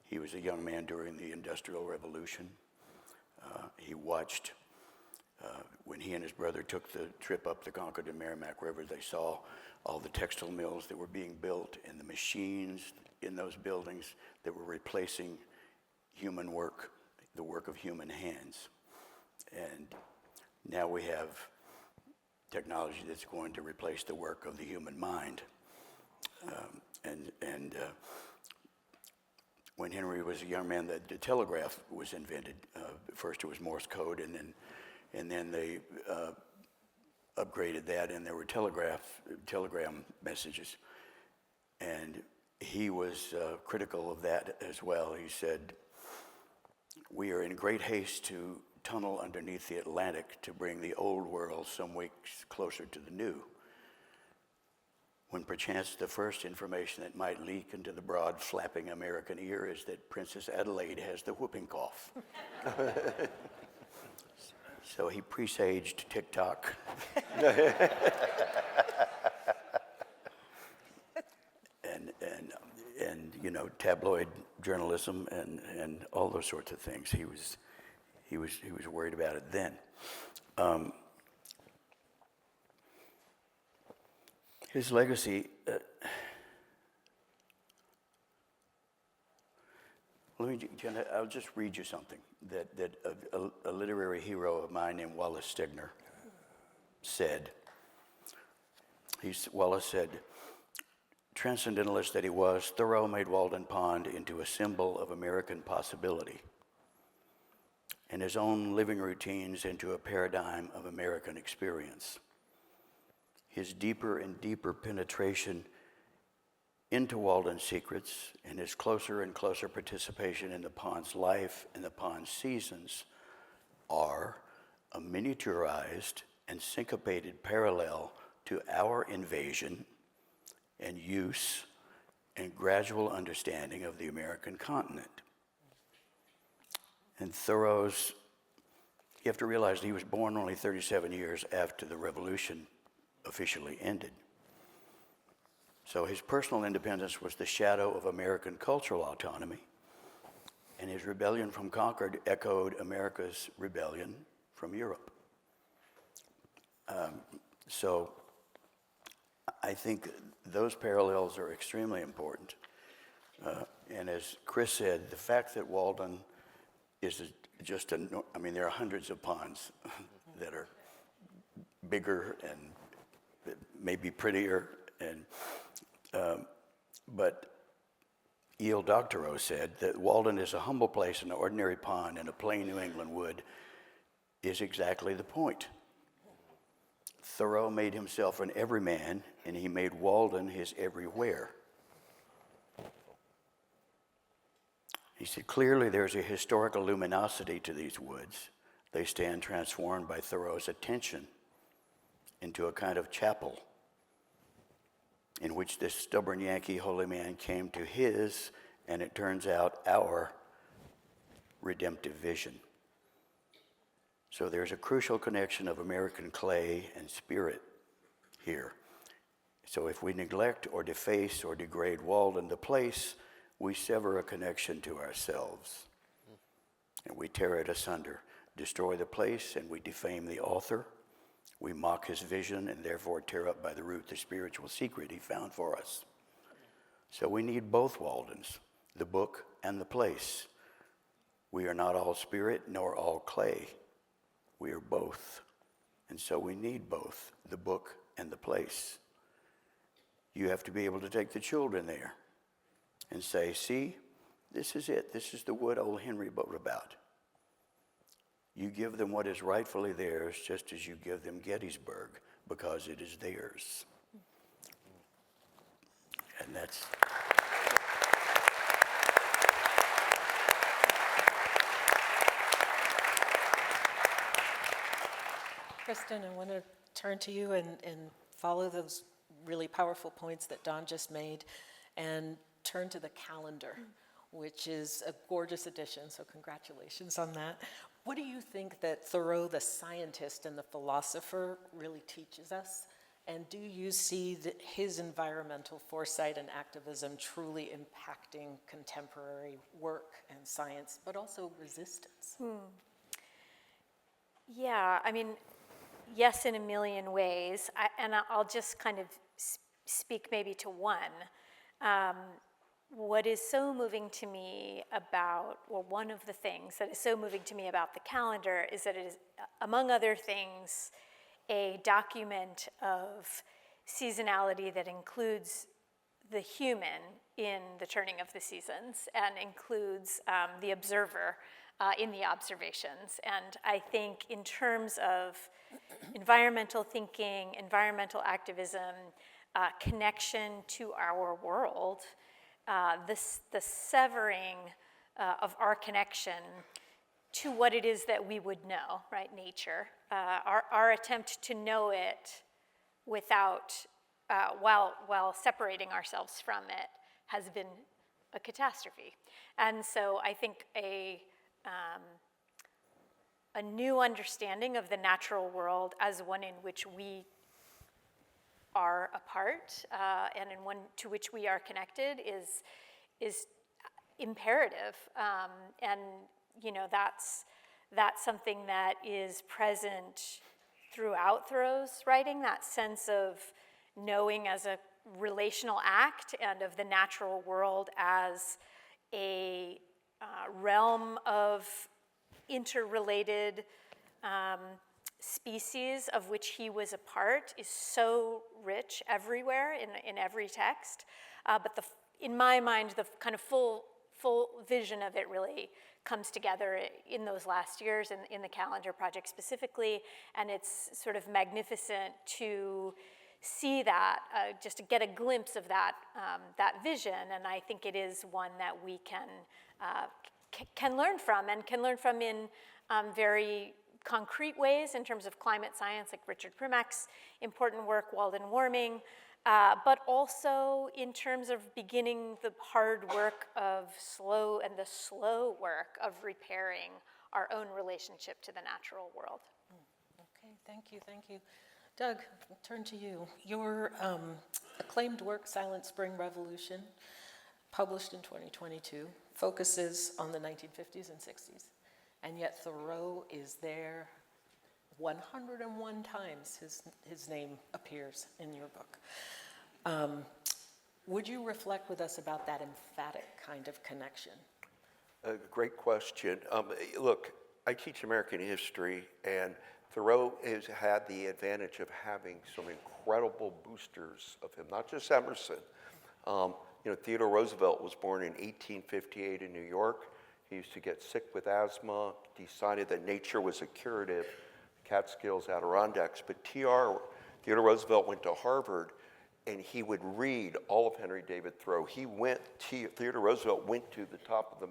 He was a young man during the Industrial Revolution. He watched when he and his brother took the trip up the Concord and Merrimack River. They saw all the textile mills that were being built and the machines in those buildings that were replacing human work, the work of human hands. And now we have technology that's going to replace the work of the human mind. When Henry was a young man, the telegraph was invented. First it was Morse code, and then they upgraded that, and there were telegram messages. And he was critical of that as well. He said, "We are in great haste to tunnel underneath the Atlantic to bring the old world some weeks closer to the new, when perchance the first information that might leak into the broad flapping American ear is that Princess Adelaide has the whooping cough." So he presaged TikTok. and tabloid journalism and all those sorts of things. He was worried about it then. His legacy. I'll just read you something that a literary hero of mine named Wallace Stegner said. Wallace said, "Transcendentalist that he was, Thoreau made Walden Pond into a symbol of American possibility, and his own living routines into a paradigm of American experience. His deeper and deeper penetration into Walden's secrets and his closer and closer participation in the pond's life and the pond's seasons are a miniaturized and syncopated parallel to our invasion and use and gradual understanding of the American continent. And Thoreau's, you have to realize he was born only 37 years after the Revolution officially ended. So his personal independence was the shadow of American cultural autonomy, and his rebellion from Concord echoed America's rebellion from Europe. So I think those parallels are extremely important. And as Chris said, the fact that Walden is I mean, there are hundreds of ponds that are bigger and maybe prettier, but E.L. Doctorow said that Walden is a humble place, an ordinary pond in a plain New England wood is exactly the point. Thoreau made himself an everyman, and he made Walden his everywhere. He said, clearly there's a historical luminosity to these woods. They stand transformed by Thoreau's attention into a kind of chapel in which this stubborn Yankee holy man came to his, and it turns out, our redemptive vision. So there's a crucial connection of American clay and spirit here. So if we neglect or deface or degrade Walden, the place, we sever a connection to ourselves, and we tear it asunder, destroy the place, and we defame the author. We mock his vision and therefore tear up by the root the spiritual secret he found for us. So we need both Waldens, the book and the place. We are not all spirit nor all clay. We are both. And so we need both, the book and the place. You have to be able to take the children there and say, see, this is it. This is the wood old Henry wrote about. You give them what is rightfully theirs, just as you give them Gettysburg, because it is theirs. And that's... Kristen, I want to turn to you and follow those really powerful points that Don just made and turn to the calendar, which is a gorgeous addition, so congratulations on that. What do you think that Thoreau, the scientist and the philosopher, really teaches us? And do you see that his environmental foresight and activism truly impacting contemporary work and science, but also resistance? Yeah, I mean, yes, in a million ways. I'll just kind of speak maybe to one. What is so moving to me about, well, one of the things that is so moving to me about the calendar is that it is, among other things, a document of seasonality that includes the human in the turning of the seasons and includes the observer in the observations. And I think in terms of environmental thinking, environmental activism, connection to our world, the severing of our connection to what it is that we would know, right, nature, our attempt to know it without, while separating ourselves from it has been a catastrophe. And so I think a new understanding of the natural world as one in which we are a part and in one to which we are connected is imperative. And you know, that's something that is present throughout Thoreau's writing, that sense of knowing as a relational act and of the natural world as a realm of interrelated species of which he was a part is so rich everywhere in every text. But in my mind, the kind of full vision of it really comes together in those last years in the calendar project specifically, and it's sort of magnificent to see that, just to get a glimpse of that vision, and I think it is one that we can learn from, and can learn from in very concrete ways in terms of climate science, like Richard Primack's important work, Walden Warming, but also in terms of beginning the hard work of the slow work of repairing our own relationship to the natural world. Okay, thank you. Doug, I'll turn to you. Your acclaimed work, Silent Spring Revolution, published in 2022, focuses on the 1950s and 60s, and yet Thoreau is there 101 times his name appears in your book. Would you reflect with us about that emphatic kind of connection? Great question. Look, I teach American history, and Thoreau has had the advantage of having some incredible boosters of him, not just Emerson. Theodore Roosevelt was born in 1858 in New York. He used to get sick with asthma, decided that nature was a curative, Catskills, Adirondacks. But Theodore Roosevelt went to Harvard, and he would read all of Henry David Thoreau. Theodore Roosevelt went to the top of the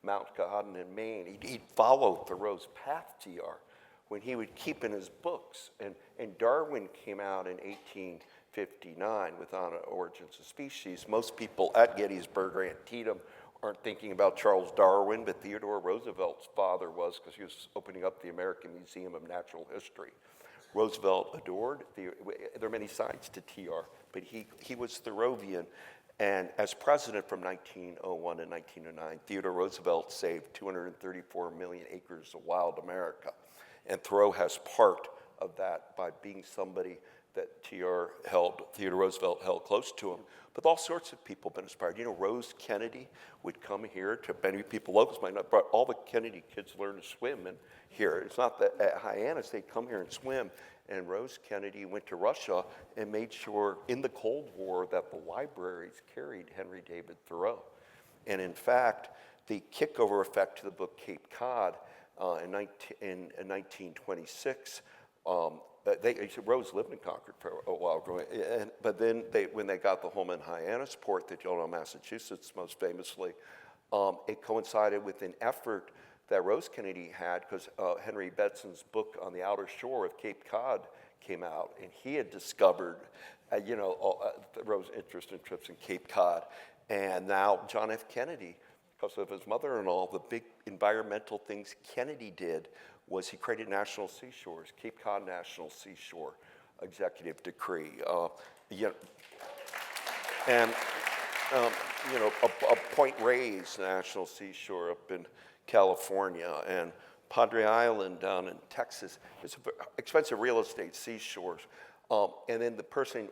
Mount Katahdin in Maine. He'd follow Thoreau's path, TR, when he would keep in his books. And Darwin came out in 1859 with On Origins of Species. Most people at Gettysburg or Antietam aren't thinking about Charles Darwin, but Theodore Roosevelt's father was, because he was opening up the American Museum of Natural History. Roosevelt adored, there are many sides to TR, but he was Thoreauvian. And as president from 1901 to 1909, Theodore Roosevelt saved 234 million acres of wild America. And Thoreau has part of that by being somebody that Theodore Roosevelt held close to him. But all sorts of people have been inspired. Rose Kennedy would come here to many people, locals might not, but all the Kennedy kids learned to swim here. It's not that at Hyannis, they'd come here and swim. And Rose Kennedy went to Russia and made sure in the Cold War that the libraries carried Henry David Thoreau. And in fact, the kickover effect to the book Cape Cod in 1926, Rose lived in Concord for a while growing, but then when they got the home in Hyannisport that you'll know, Massachusetts most famously, it coincided with an effort that Rose Kennedy had, because Henry Betson's book On the Outer Shore of Cape Cod came out, and he had discovered, Rose's interest in trips in Cape Cod. And now John F. Kennedy, because of his mother-in-law, the big environmental things Kennedy did was he created National Seashores, Cape Cod National Seashore Executive Decree. A Point Reyes National Seashore up in California, and Padre Island down in Texas. It's expensive real estate, seashores. And then the person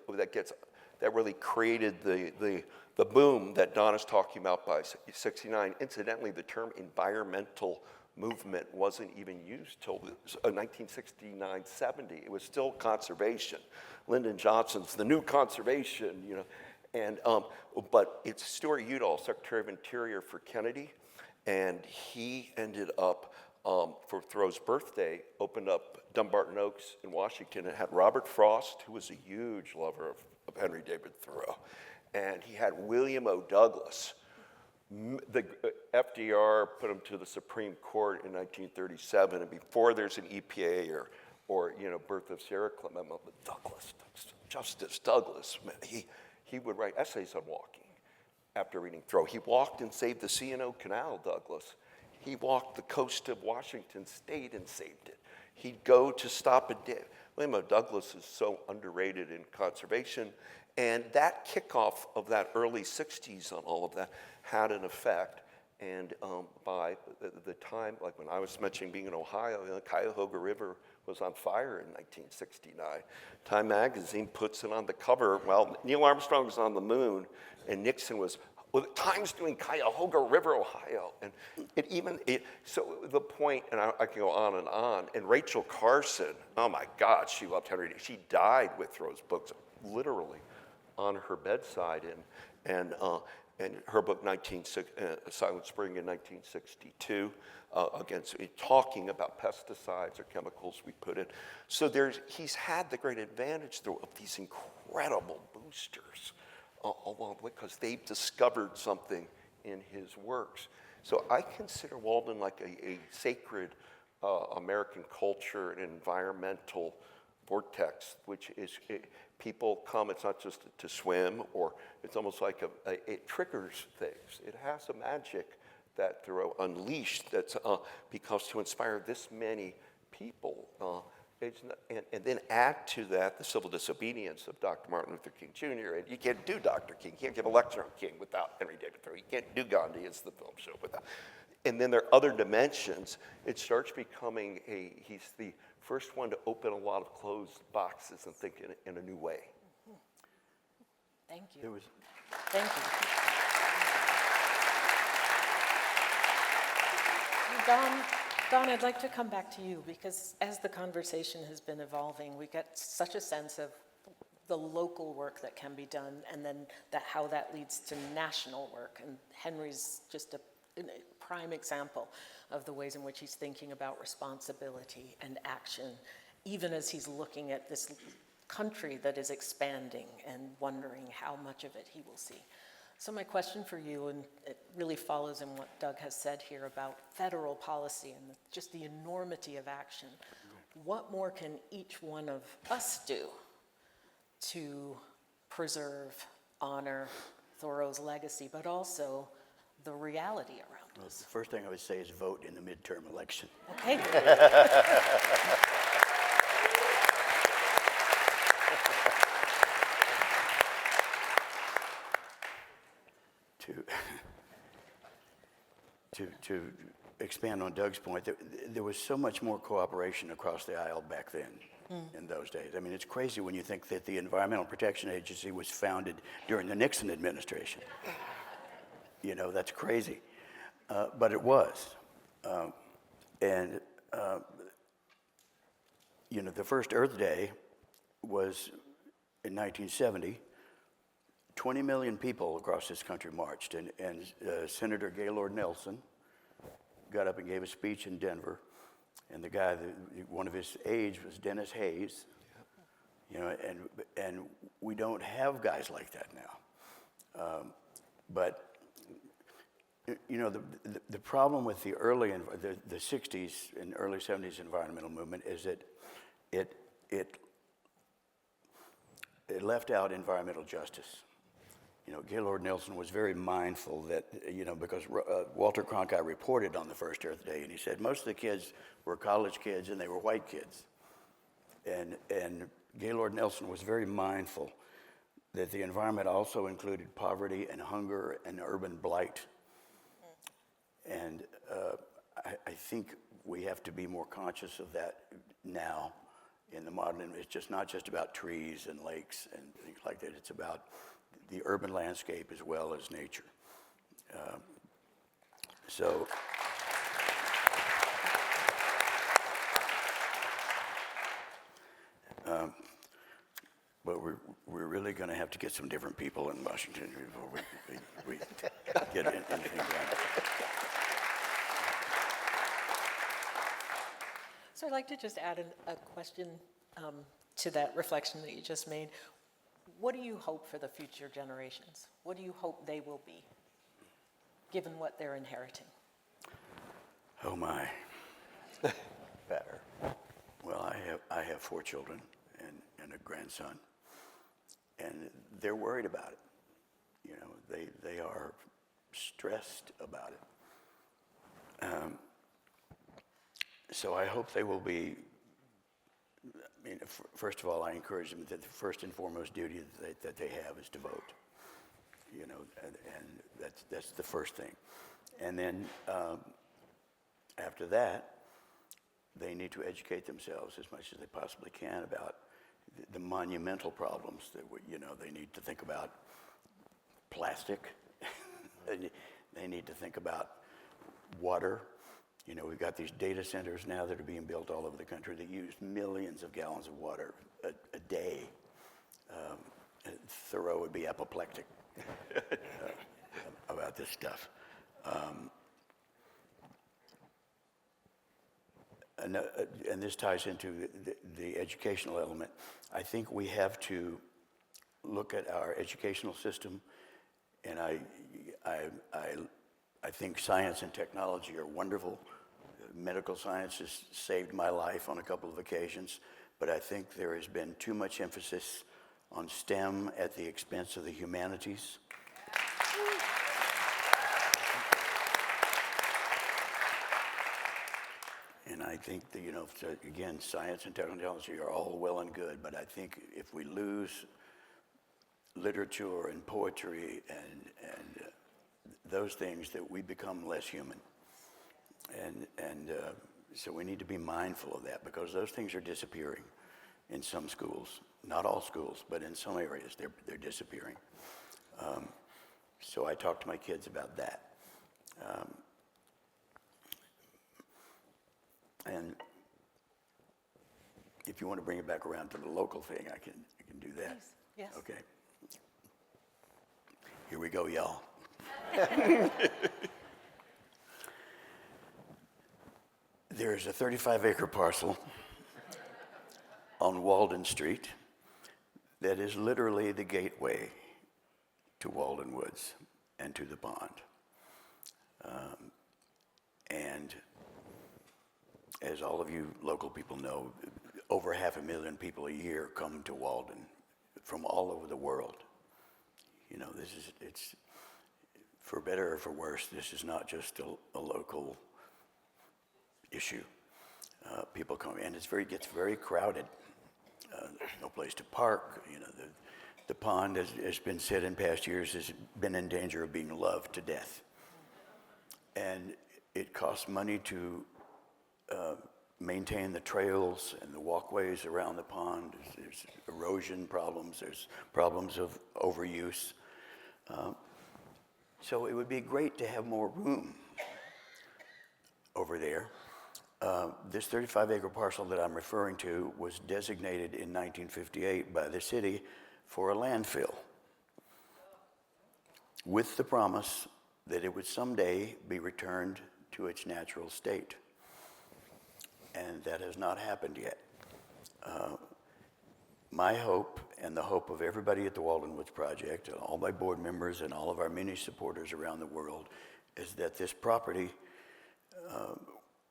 that really created the boom that Don is talking about by 1969, incidentally, the term environmental movement wasn't even used till 1969-70. It was still conservation. Lyndon Johnson's the new conservation, but it's Stuart Udall, Secretary of Interior for Kennedy, and he ended up, for Thoreau's birthday, opened up Dumbarton Oaks in Washington and had Robert Frost, who was a huge lover of Henry David Thoreau, and he had William O. Douglas. The FDR put him to the Supreme Court in 1937, and before there's an EPA or birth of Sarah Clement, Justice Douglas, he would write essays on walking after reading Thoreau. He walked and saved the C&O Canal, Douglas. He walked the coast of Washington State and saved it. He'd go to stop a dam. William O. Douglas is so underrated in conservation, and that kickoff of that early 60s on all of that had an effect. And by the time, like when I was mentioning being in Ohio, the Cuyahoga River was on fire in 1969. Time magazine puts it on the cover. Well, Neil Armstrong was on the moon, and Nixon was, Time's doing Cuyahoga River, Ohio. And so the point, and I can go on, and Rachel Carson, oh my God, she loved Henry. She died with Thoreau's books, literally on her bedside, and her book, Silent Spring in 1962, talking about pesticides or chemicals we put in. So he's had the great advantage of these incredible boosters along because they've discovered something in his works. So I consider Walden like a sacred American culture and environmental vortex, which is people come. It's not just to swim, or it's almost like it triggers things. It has a magic that Thoreau unleashed. That's because to inspire this many people. And then add to that the civil disobedience of Dr. Martin Luther King Jr. And you can't do Dr. King. You can't give a lecture on King without Henry David Thoreau. You can't do Gandhi as the film show without. And then there are other dimensions. It starts becoming he's the first one to open a lot of closed boxes and think in a new way. Thank you. Thank you. Don, I'd like to come back to you, because as the conversation has been evolving, we get such a sense of the local work that can be done, and then how that leads to national work. And Henry's just a prime example of the ways in which he's thinking about responsibility and action, even as he's looking at this country that is expanding and wondering how much of it he will see. So my question for you, and it really follows in what Doug has said here about federal policy and just the enormity of action, what more can each one of us do to preserve, honor Thoreau's legacy, but also the reality around us? The first thing I would say is vote in the midterm election. Okay. To expand on Doug's point, there was so much more cooperation across the aisle back then in those days. I mean, it's crazy when you think that the Environmental Protection Agency was founded during the Nixon administration. You know, that's crazy. But it was. You know, the first Earth Day was in 1970. 20 million people across this country marched, and Senator Gaylord Nelson got up and gave a speech in Denver, and the guy, one of his aides was Dennis Hayes, you know, and we don't have guys like that now. But you know, the problem with the the 60s and early 70s environmental movement is that it left out environmental justice. You know, Gaylord Nelson was very mindful that, you know, because Walter Cronkite reported on the first Earth Day, and he said most of the kids were college kids and they were white kids. And Gaylord Nelson was very mindful that the environment also included poverty and hunger and urban blight. And I think we have to be more conscious of that now in the modern, it's just not just about trees and lakes and things like that, it's about the urban landscape as well as nature. But we're really going to have to get some different people in Washington before we get anything done. So I'd like to just add a question to that reflection that you just made. What do you hope for the future generations? What do you hope they will be, given what they're inheriting? Oh my. Better. Well, I have 4 children and a grandson, and they're worried about it. You know, they are stressed about it. So I hope they will be. I mean, first of all, I encourage them that the first and foremost duty that they have is to vote. You know, and that's the first thing. And then after that, they need to educate themselves as much as they possibly can about the monumental problems that you know, they need to think about plastic. They need to think about water. You know, we've got these data centers now that are being built all over the country that use millions of gallons of water a day. Thoreau would be apoplectic about this stuff. And this ties into the educational element. I think we have to look at our educational system, and I think science and technology are wonderful. Medical science has saved my life on a couple of occasions, but I think there has been too much emphasis on STEM at the expense of the humanities. And I think that, so again, science and technology are all well and good, but I think if we lose literature and poetry and those things, that we become less human. And so we need to be mindful of that, because those things are disappearing in some schools. Not all schools, but in some areas they're disappearing. So I talk to my kids about that. And if you want to bring it back around to the local thing, I can do that. Yes. Okay. Here we go, y'all. There's a 35-acre parcel on Walden Street that is literally the gateway to Walden Woods and to the pond. And as all of you local people know, over 500,000 people a year come to Walden from all over the world. It's for better or for worse, this is not just a local issue. People come, and it gets very crowded. No place to park. The pond, as has been said in past years, has been in danger of being loved to death. And it costs money to maintain the trails and the walkways around the pond. There's erosion problems. There's problems of overuse. So it would be great to have more room over there. This 35-acre parcel that I'm referring to was designated in 1958 by the city for a landfill, with the promise that it would someday be returned to its natural state. And that has not happened yet. My hope, and the hope of everybody at the Walden Woods Project, and all my board members and all of our many supporters around the world, is that this property,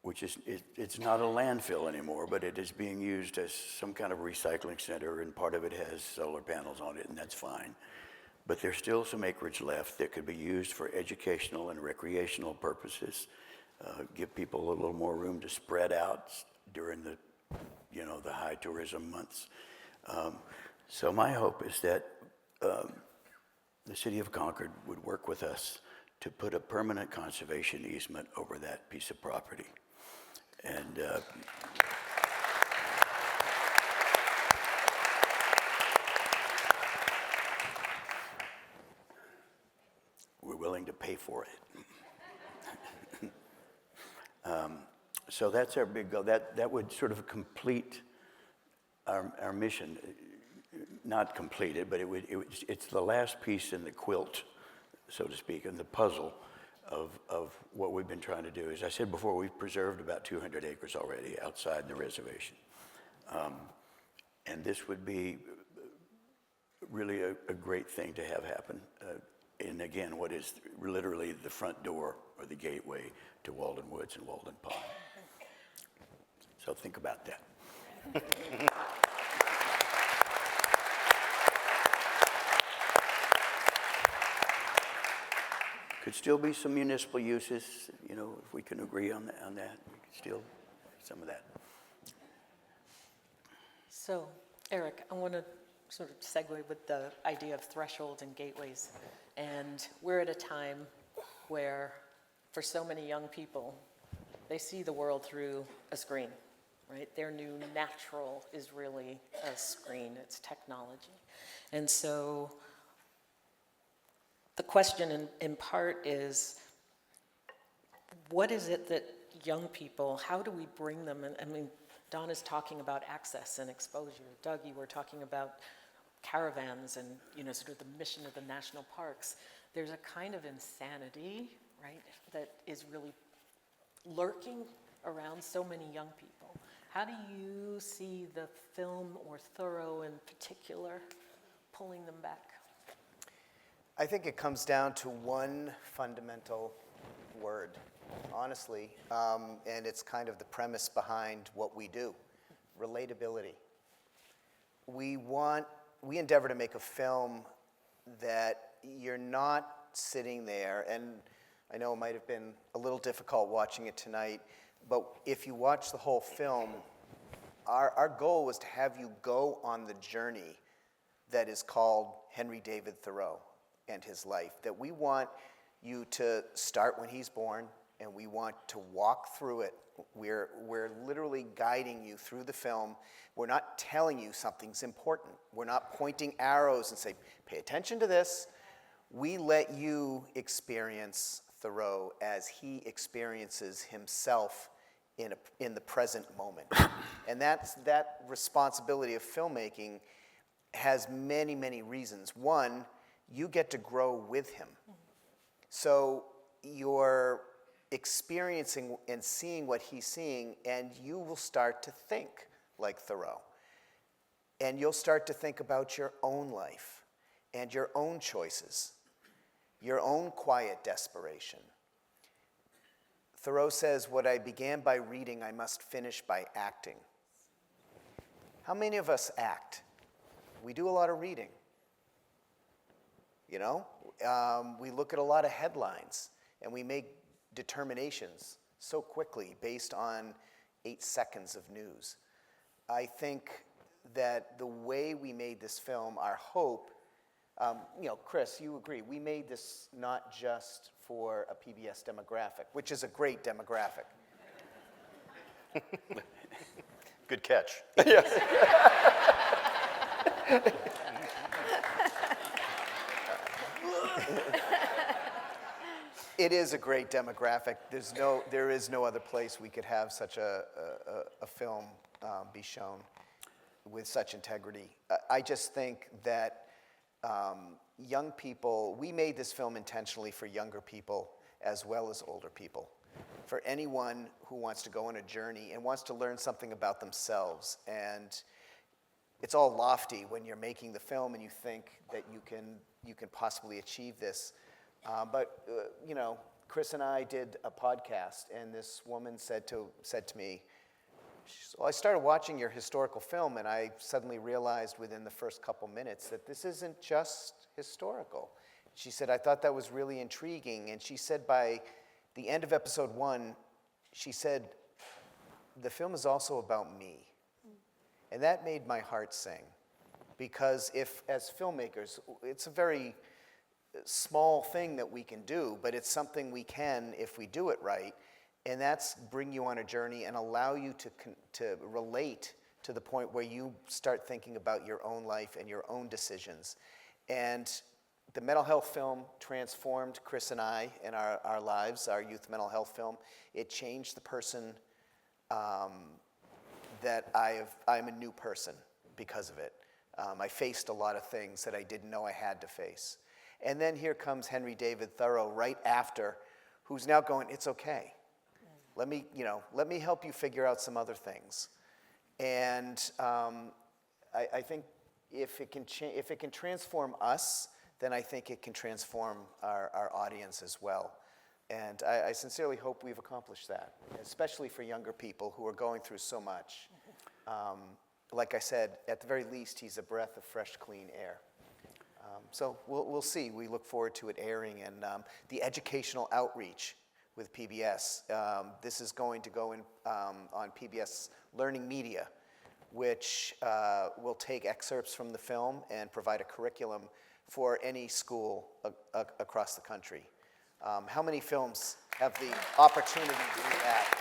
which it's not a landfill anymore, but it is being used as some kind of recycling center, and part of it has solar panels on it, and that's fine. But there's still some acreage left that could be used for educational and recreational purposes. Give people a little more room to spread out during the high tourism months. So my hope is that the city of Concord would work with us to put a permanent conservation easement over that piece of property. And we're willing to pay for it. So that's our big goal. That would sort of complete our mission. Not complete it, but it's the last piece in the quilt, so to speak, in the puzzle of what we've been trying to do. As I said before, we've preserved about 200 acres already outside the reservation. And this would be really a great thing to have happen. And again, what is literally the front door or the gateway to Walden Woods and Walden Pond. So think about that. Could still be some municipal uses, if we can agree on that. We could still some of that. So, Eric, I want to sort of segue with the idea of thresholds and gateways. And we're at a time where, for so many young people, they see the world through a screen, right? Their new natural is really a screen, it's technology. And so the question in part is, what is it that young people, how do we bring them, and I mean, Don is talking about access and exposure. Doug, you were talking about caravans and, sort of the mission of the national parks. There's a kind of insanity, right, that is really lurking around so many young people. How do you see the film or Thoreau in particular pulling them back? I think it comes down to one fundamental word, honestly, and it's kind of the premise behind what we do: relatability. we endeavor to make a film that you're not sitting there, and I know it might have been a little difficult watching it tonight, but if you watch the whole film, our goal was to have you go on the journey that is called Henry David Thoreau and his life, that we want you to start when he's born, and we want to walk through it. We're literally guiding you through the film. We're not telling you something's important. We're not pointing arrows and say, pay attention to this. We let you experience Thoreau as he experiences himself in the present moment. And that responsibility of filmmaking has many, many reasons. One, you get to grow with him. So you're experiencing and seeing what he's seeing, and you will start to think like Thoreau. And you'll start to think about your own life and your own choices, your own quiet desperation. Thoreau says, what I began by reading, I must finish by acting. How many of us act? We do a lot of reading. You know, we look at a lot of headlines, and we make determinations so quickly based on 8 seconds of news. I think that the way we made this film, our hope, Chris, you agree, we made this not just for a PBS demographic, which is a great demographic. Good catch. It is a great demographic. There is no other place we could have such a film be shown with such integrity. I just think that young people, we made this film intentionally for younger people as well as older people. For anyone who wants to go on a journey and wants to learn something about themselves. And it's all lofty when you're making the film and you think that you can possibly achieve this. But Chris and I did a podcast, and this woman said to me, I started watching your historical film, and I suddenly realized within the first couple minutes that this isn't just historical. She said, I thought that was really intriguing. And she said by the end of episode 1, she said, the film is also about me. And that made my heart sing. Because if, as filmmakers, it's a very small thing that we can do, but it's something we can if we do it right. And that's bring you on a journey and allow you to relate to the point where you start thinking about your own life and your own decisions. And the mental health film transformed Chris and I in our lives, our youth mental health film. It changed the person that I'm a new person because of it. I faced a lot of things that I didn't know I had to face. And then here comes Henry David Thoreau right after, who's now going, it's okay. Let me help you figure out some other things. And I think if it can transform us, then I think it can transform our audience as well. And I sincerely hope we've accomplished that, especially for younger people who are going through so much. Like I said, at the very least, he's a breath of fresh, clean air. So we'll see. We look forward to it airing, and the educational outreach with PBS. This is going to go on PBS Learning Media, which will take excerpts from the film and provide a curriculum for any school across the country. How many films have the opportunity to do that?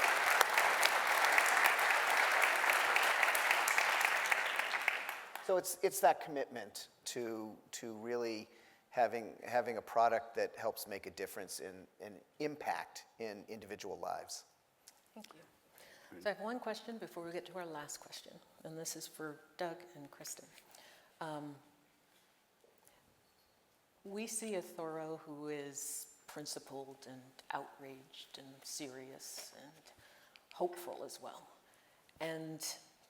So it's that commitment to really having a product that helps make a difference and impact in individual lives. Thank you. So I have one question before we get to our last question, and this is for Doug and Kristen. We see a Thoreau who is principled and outraged and serious and hopeful as well. And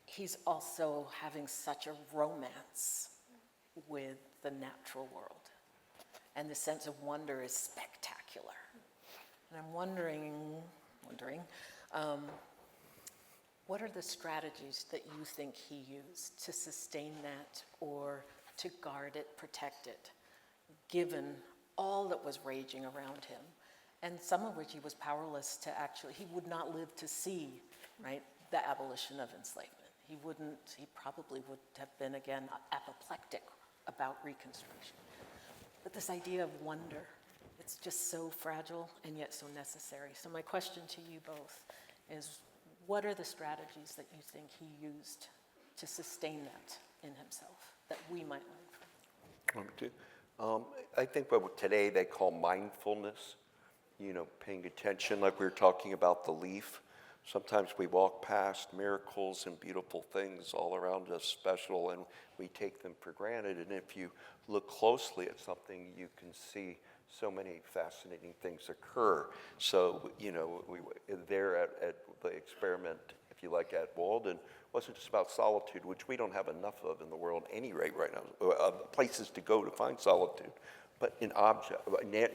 he's also having such a romance with the natural world. And the sense of wonder is spectacular. And I'm wondering, What are the strategies that you think he used to sustain that or to guard it, protect it, given all that was raging around him, and some of which he was powerless to actually, he would not live to see, right, the abolition of enslavement. He probably would have been, again, apoplectic about Reconstruction. But this idea of wonder, it's just so fragile and yet so necessary. So my question to you both is, what are the strategies that you think he used to sustain that in himself that we might learn from? I think what today they call mindfulness, paying attention, like we were talking about the leaf. Sometimes we walk past miracles and beautiful things all around us, special, and we take them for granted. And if you look closely at something, you can see so many fascinating things occur. So, we there at the experiment, if you like, at Walden, wasn't just about solitude, which we don't have enough of in the world at any rate right now, places to go to find solitude, but in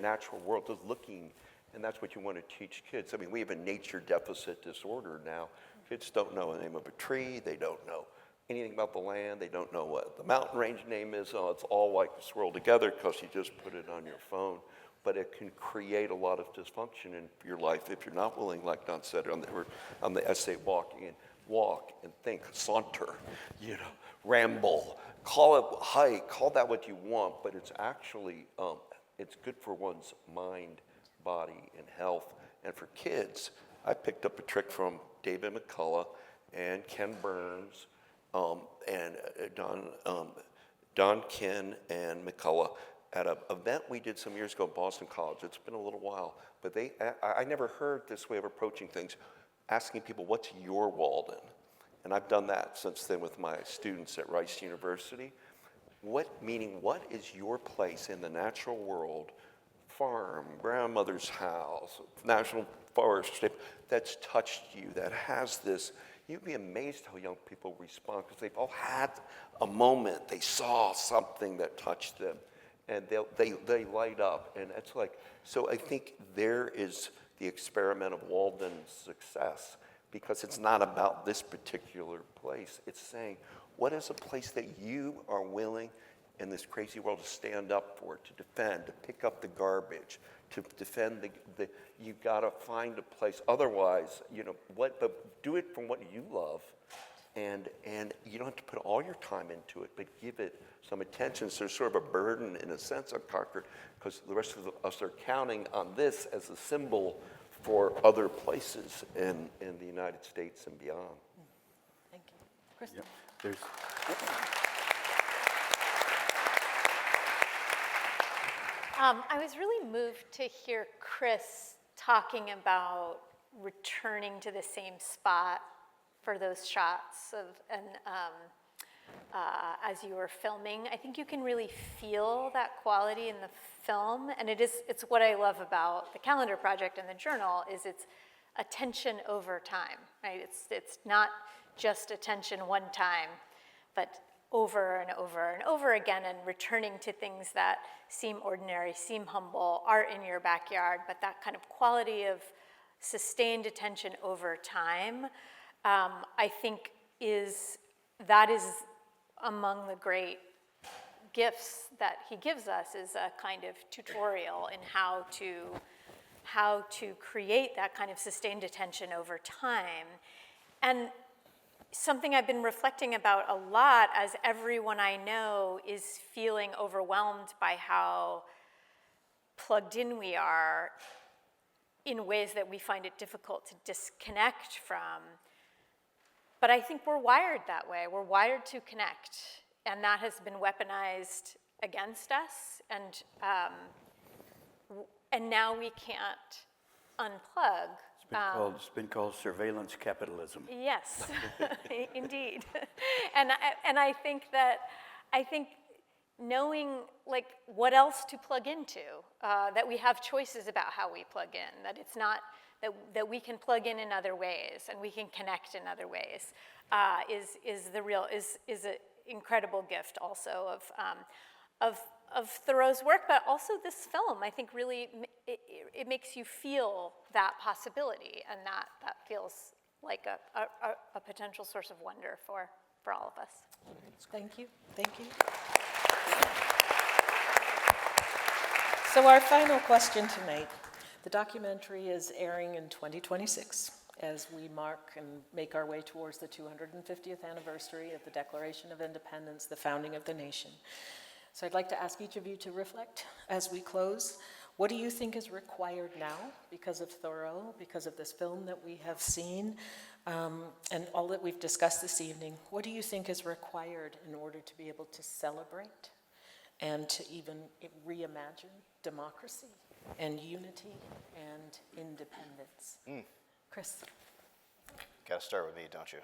natural world, just looking. And that's what you want to teach kids. I mean, we have a nature deficit disorder now. Kids don't know the name of a tree. They don't know anything about the land. They don't know what the mountain range name is. Oh, it's all like swirled together because you just put it on your phone. But it can create a lot of dysfunction in your life if you're not willing, like Don said on the essay, walk and think, saunter, ramble, call it hike, call that what you want. But it's actually, it's good for one's mind, body, and health. And for kids, I picked up a trick from David McCullough and Ken Burns and Don Ken and McCullough at an event we did some years ago at Boston College. It's been a little while, but I never heard this way of approaching things, asking people, what's your Walden? And I've done that since then with my students at Rice University. What is your place in the natural world, farm, grandmother's house, national forest, that's touched you, that has this? You'd be amazed how young people respond because they've all had a moment. They saw something that touched them, and they light up. And it's like, so I think there is the experiment of Walden's success, because it's not about this particular place. It's saying, what is a place that you are willing in this crazy world to stand up for, to defend, to pick up the garbage, to defend you've got to find a place. Otherwise, but do it from what you love, and you don't have to put all your time into it, but give it some attention. So there's sort of a burden, in a sense, on Concord, because the rest of us are counting on this as a symbol for other places in the United States and beyond. Thank you. Kristen? There's I was really moved to hear Chris talking about returning to the same spot for those shots as you were filming. I think you can really feel that quality in the film, and it's what I love about the Calendar Project and the journal is it's attention over time, right? It's not just attention one time, but over and over and over again, and returning to things that seem ordinary, seem humble, are in your backyard, but that kind of quality of sustained attention over time, I think is among the great gifts that he gives us, is a kind of tutorial in how to create that kind of sustained attention over time. And something I've been reflecting about a lot, as everyone I know is feeling overwhelmed by how plugged in we are in ways that we find it difficult to disconnect from. But I think we're wired that way. We're wired to connect, and that has been weaponized against us, and now we can't unplug. It's been called surveillance capitalism. Yes, indeed. And I think knowing like what else to plug into, that we have choices about how we plug in, that it's not that we can plug in other ways and we can connect in other ways, is an incredible gift also of Thoreau's work, but also this film. I think really it makes you feel that possibility, and that feels like a potential source of wonder for all of us. Thank you, thank you. So our final question tonight. The documentary is airing in 2026 as we mark and make our way towards the 250th anniversary of the Declaration of Independence, the founding of the nation. So I'd like to ask each of you to reflect as we close. What do you think is required now because of Thoreau, because of this film that we have seen, and all that we've discussed this evening? What do you think is required in order to be able to celebrate and to even reimagine democracy and unity and independence? Chris? Got to start with me, don't you?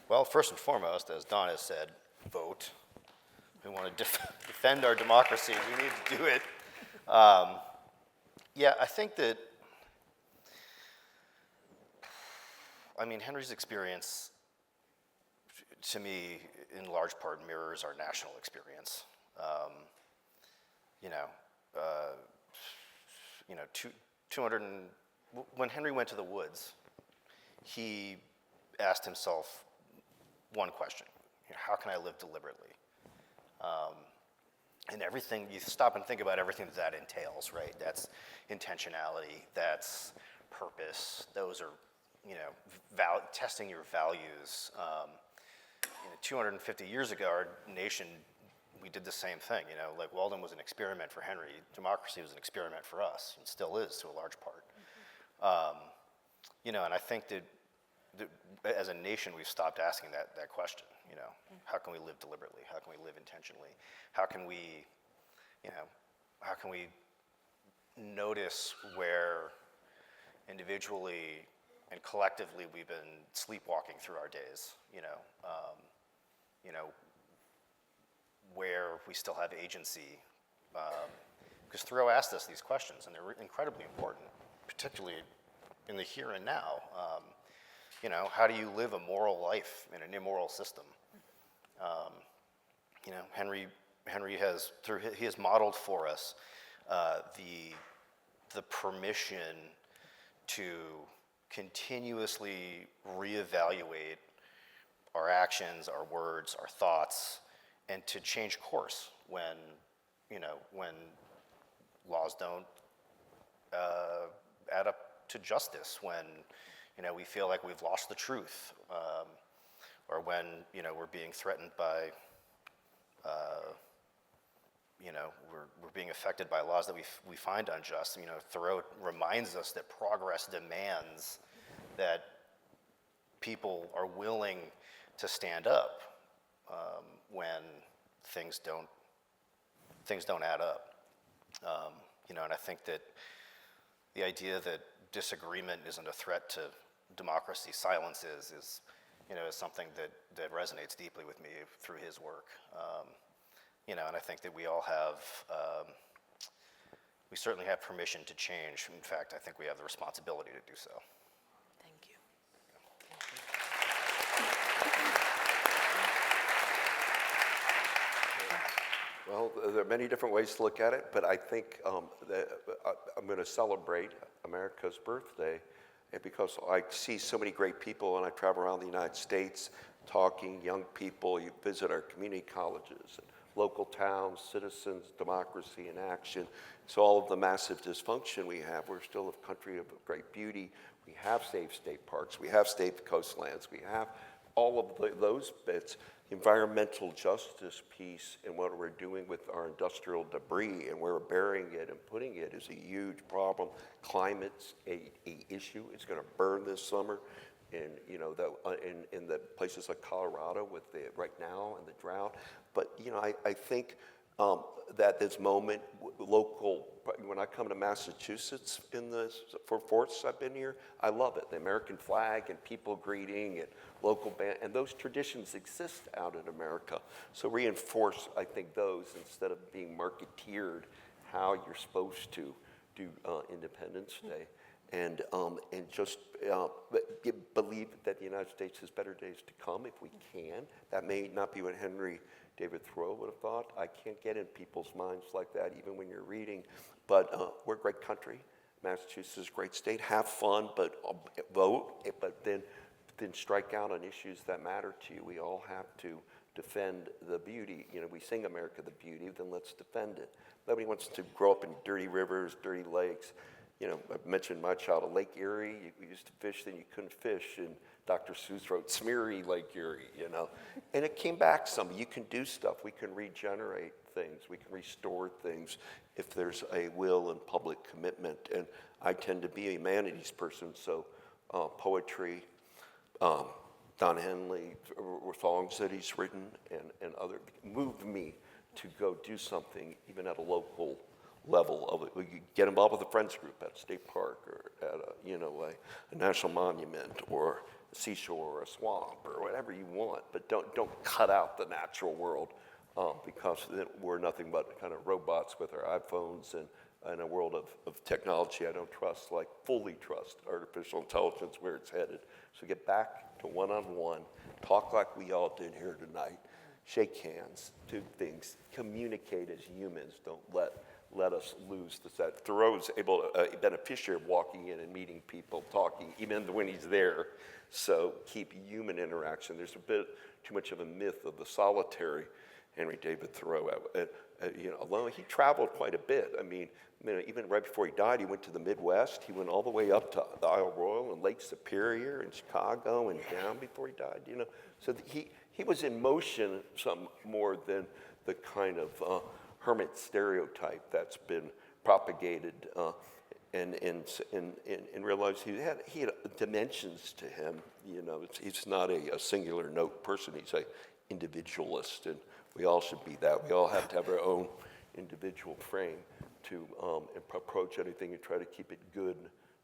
Well, first and foremost, as Don has said, vote. We want to defend our democracy. We need to do it. Yeah, I think that, Henry's experience, to me, in large part mirrors our national experience. 200 when Henry went to the woods, he asked himself one question: how can I live deliberately? And everything, you stop and think about everything that entails, right? That's intentionality, that's purpose, those are, testing your values. 250 years ago, our nation, we did the same thing, like Walden was an experiment for Henry, democracy was an experiment for us, and still is to a large part. And I think that as a nation, we've stopped asking that question, how can we live deliberately? How can we live intentionally? How can we notice where individually and collectively we've been sleepwalking through our days, where we still have agency, because Thoreau asked us these questions, and they're incredibly important, particularly in the here and now. How do you live a moral life in an immoral system? Henry has he has modeled for us the permission to continuously reevaluate our actions, our words, our thoughts, and to change course when laws don't add up to justice, when we feel like we've lost the truth, or when we're being threatened by we're being affected by laws that we find unjust. Thoreau reminds us that progress demands that people are willing to stand up when things don't add up. And I think that the idea that disagreement isn't a threat to democracy, silence is something that resonates deeply with me through his work. And I think that we all have, we certainly have permission to change. In fact, I think we have the responsibility to do so. Thank you. Well, there are many different ways to look at it, but I think that I'm going to celebrate America's birthday, and because I see so many great people, and I travel around the United States talking, young people, you visit our community colleges, and local towns, citizens, democracy in action. So all of the massive dysfunction we have, we're still a country of great beauty. We have safe state parks, we have state coastlands, we have all of those bits. Environmental justice piece and what we're doing with our industrial debris and where we're burying it and putting it is a huge problem. Climate's a issue. It's going to burn this summer, and in the places like Colorado with the right now and the drought. But I think that this moment, local. When I come to Massachusetts for fourths I've been here, I love it. The American flag and people greeting and local band, and those traditions exist out in America. So reinforce, I think, those instead of being marketeered how you're supposed to do Independence Day, and just believe that the United States has better days to come if we can. That may not be what Henry David Thoreau would have thought. I can't get in people's minds like that, even when you're reading. But we're a great country. Massachusetts is a great state. Have fun, but vote, but then strike out on issues that matter to you. We all have to defend the beauty. You know, we sing America the Beauty, then let's defend it. Nobody wants to grow up in dirty rivers, dirty lakes. You know, I mentioned my childhood, Lake Erie. We used to fish, then you couldn't fish, and Dr. Seuss wrote Smeary Lake Erie, you know. And it came back some. You can do stuff. We can regenerate things. We can restore things if there's a will and public commitment. And I tend to be a humanities person, so poetry, Don Henley, or songs that he's written, and other moved me to go do something even at a local level of it. We could get involved with a friends group at a state park or at a national monument or a seashore or a swamp or whatever you want, but don't cut out the natural world because we're nothing but kind of robots with our iPhones and a world of technology I don't trust, like fully trust artificial intelligence where it's headed. So get back to one-on-one, talk like we all did here tonight, shake hands, do things, communicate as humans, don't let us lose that. Thoreau's a beneficiary of walking in and meeting people, talking, even when he's there. So keep human interaction. There's a bit too much of a myth of the solitary Henry David Thoreau. Alone, he traveled quite a bit. I mean, even right before he died, he went to the Midwest. He went all the way up to the Isle Royal and Lake Superior and Chicago and down before he died. You know, so he was in motion some more than the kind of hermit stereotype that's been propagated, and realized he had dimensions to him. You know, he's not a singular note person. He's a individualist, and we all should be that. We all have to have our own individual frame to approach anything and try to keep it good,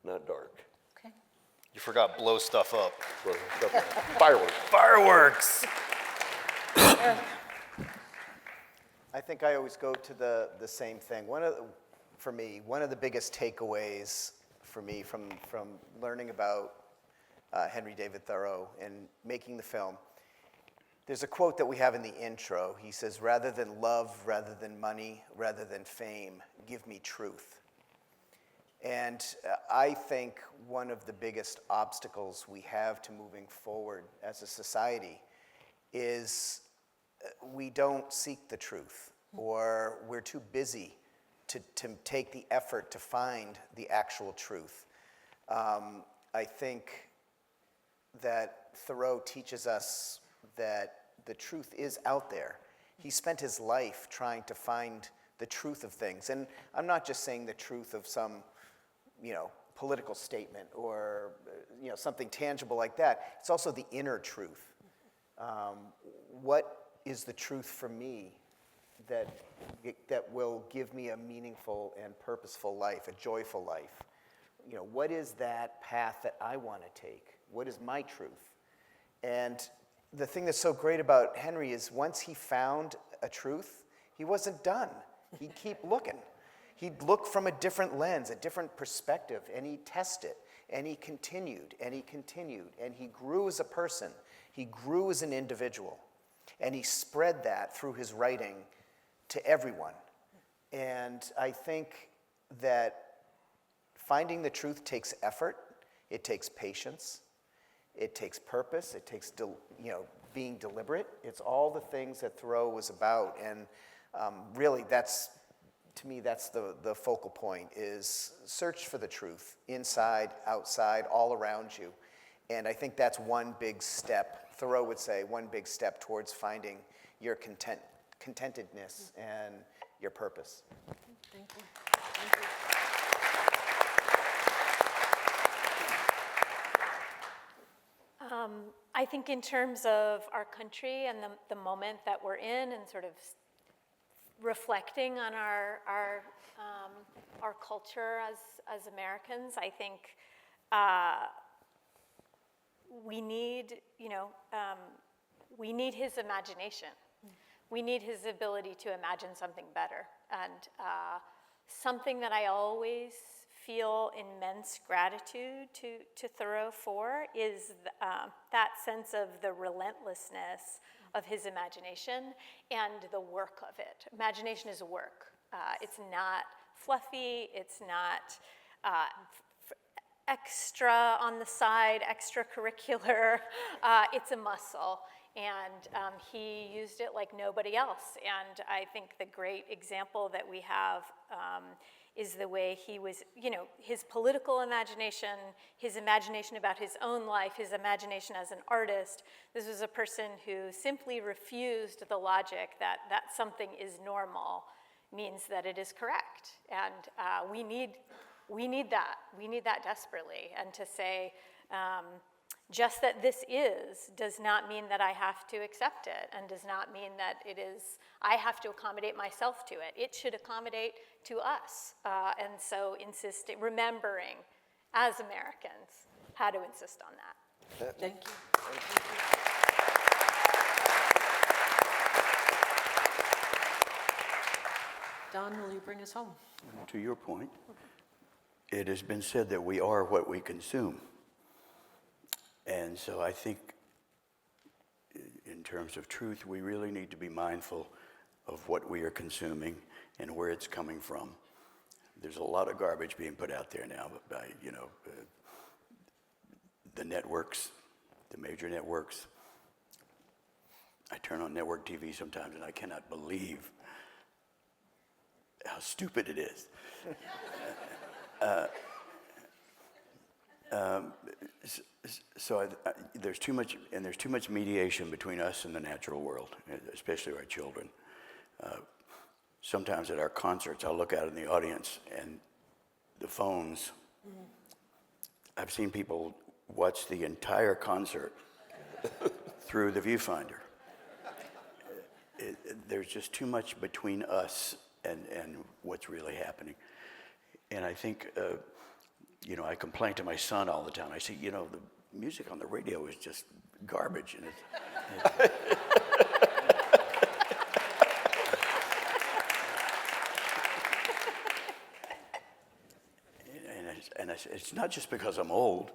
not dark. Okay. You forgot blow stuff up. Fireworks. Fireworks! I think I always go to the same thing. For me, one of the biggest takeaways for me from learning about Henry David Thoreau and making the film, there's a quote that we have in the intro. He says, "Rather than love, rather than money, rather than fame, give me truth." And I think one of the biggest obstacles we have to moving forward as a society is we don't seek the truth, or we're too busy to take the effort to find the actual truth. I think that Thoreau teaches us that the truth is out there. He spent his life trying to find the truth of things. And I'm not just saying the truth of some, political statement or, something tangible like that. It's also the inner truth. What is the truth for me that will give me a meaningful and purposeful life, a joyful life? What is that path that I want to take? What is my truth? And the thing that's so great about Henry is once he found a truth, he wasn't done. He'd keep looking. He'd look from a different lens, a different perspective, and he'd test it. And he continued, and he continued, and he grew as a person. He grew as an individual. And he spread that through his writing to everyone. And I think that finding the truth takes effort, it takes patience, it takes purpose, it takes being deliberate. It's all the things that Thoreau was about. And really, to me, that's the focal point, is search for the truth, inside, outside, all around you. And I think that's one big step, Thoreau would say, one big step towards finding your contentedness and your purpose. Thank you. Thank you. I think in terms of our country and the moment that we're in, and sort of reflecting on our culture as Americans, I think we need his imagination. We need his ability to imagine something better. And something that I always feel immense gratitude to Thoreau for is that sense of the relentlessness of his imagination and the work of it. Imagination is a work. It's not fluffy. It's not extra on the side, extracurricular. It's a muscle. And he used it like nobody else. And I think the great example that we have is the way he was, his political imagination, his imagination about his own life, his imagination as an artist. This was a person who simply refused the logic that something is normal means that it is correct. And we need that. We need that desperately. And to say, just that this does not mean that I have to accept it, and does not mean that I have to accommodate myself to it. It should accommodate to us. And so remembering as Americans how to insist on that. Thank you. Don, will you bring us home? To your point, it has been said that we are what we consume. And so I think in terms of truth, we really need to be mindful of what we are consuming and where it's coming from. There's a lot of garbage being put out there now by, the networks, the major networks. I turn on network TV sometimes and I cannot believe how stupid it is. So there's too much mediation between us and the natural world, especially our children. Sometimes at our concerts, I'll look out in the audience and the phones. I've seen people watch the entire concert through the viewfinder. There's just too much between us and what's really happening. And I think, I complain to my son all the time. I say, the music on the radio is just garbage. And and it's not just because I'm old.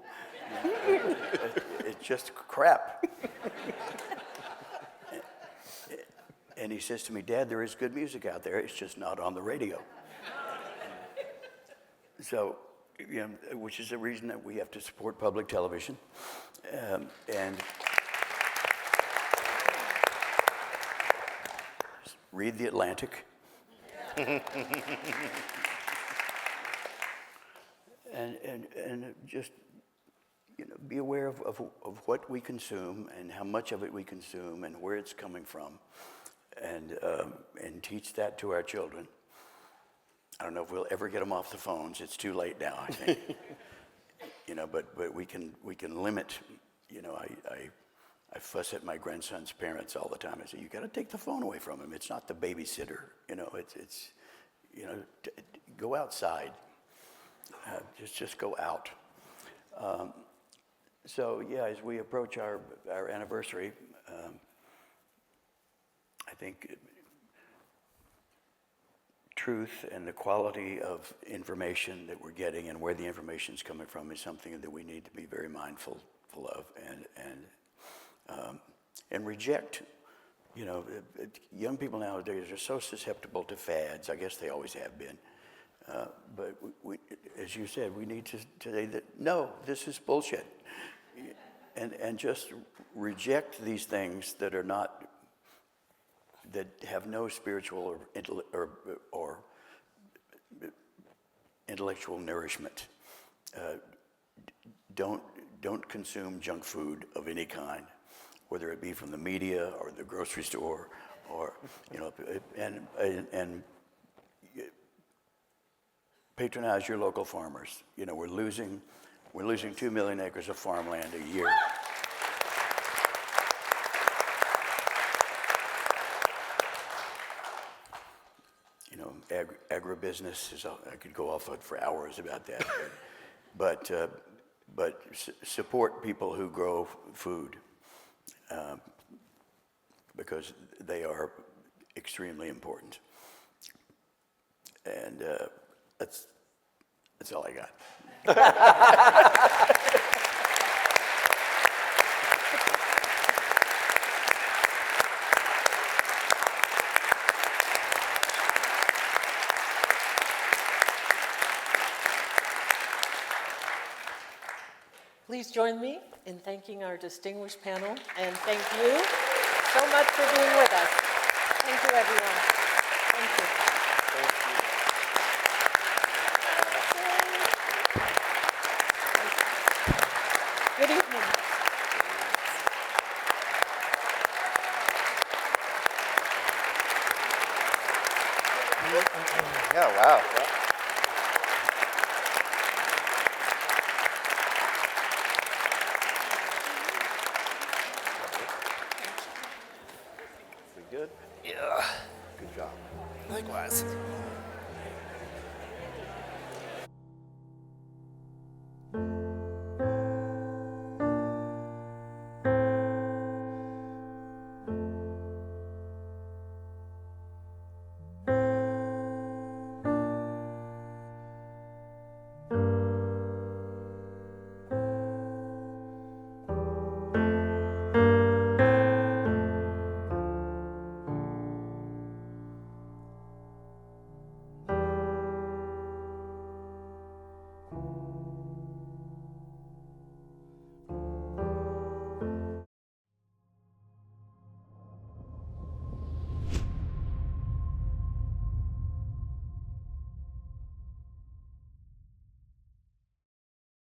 It's just crap. And he says to me, Dad, there is good music out there. It's just not on the radio. So, which is the reason that we have to support public television. And read The Atlantic. and just be aware of what we consume and how much of it we consume and where it's coming from, and teach that to our children. I don't know if we'll ever get them off the phones. It's too late now, I think. But we can limit. I fuss at my grandson's parents all the time. I say, you got to take the phone away from him. It's not the babysitter. Go outside. Just go out. As we approach our anniversary, I think truth and the quality of information that we're getting and where the information is coming from is something that we need to be very mindful of and reject. Young people nowadays are so susceptible to fads. I guess they always have been. But we, as you said, we need to say that, no, this is bullshit. And just reject these things that are not, that have no spiritual or intellectual nourishment. Don't consume junk food of any kind, whether it be from the media or the grocery store, or and patronize your local farmers. We're losing 2 million acres of farmland a year. Agribusiness is, I could go off for hours about that. But support people who grow food, because they are extremely important. And that's all I got. please join me in thanking our distinguished panel, and thank you so much for being with us. Thank you, everyone. Thank you. Good evening. Yeah, wow. We good? Yeah. Good job. Likewise.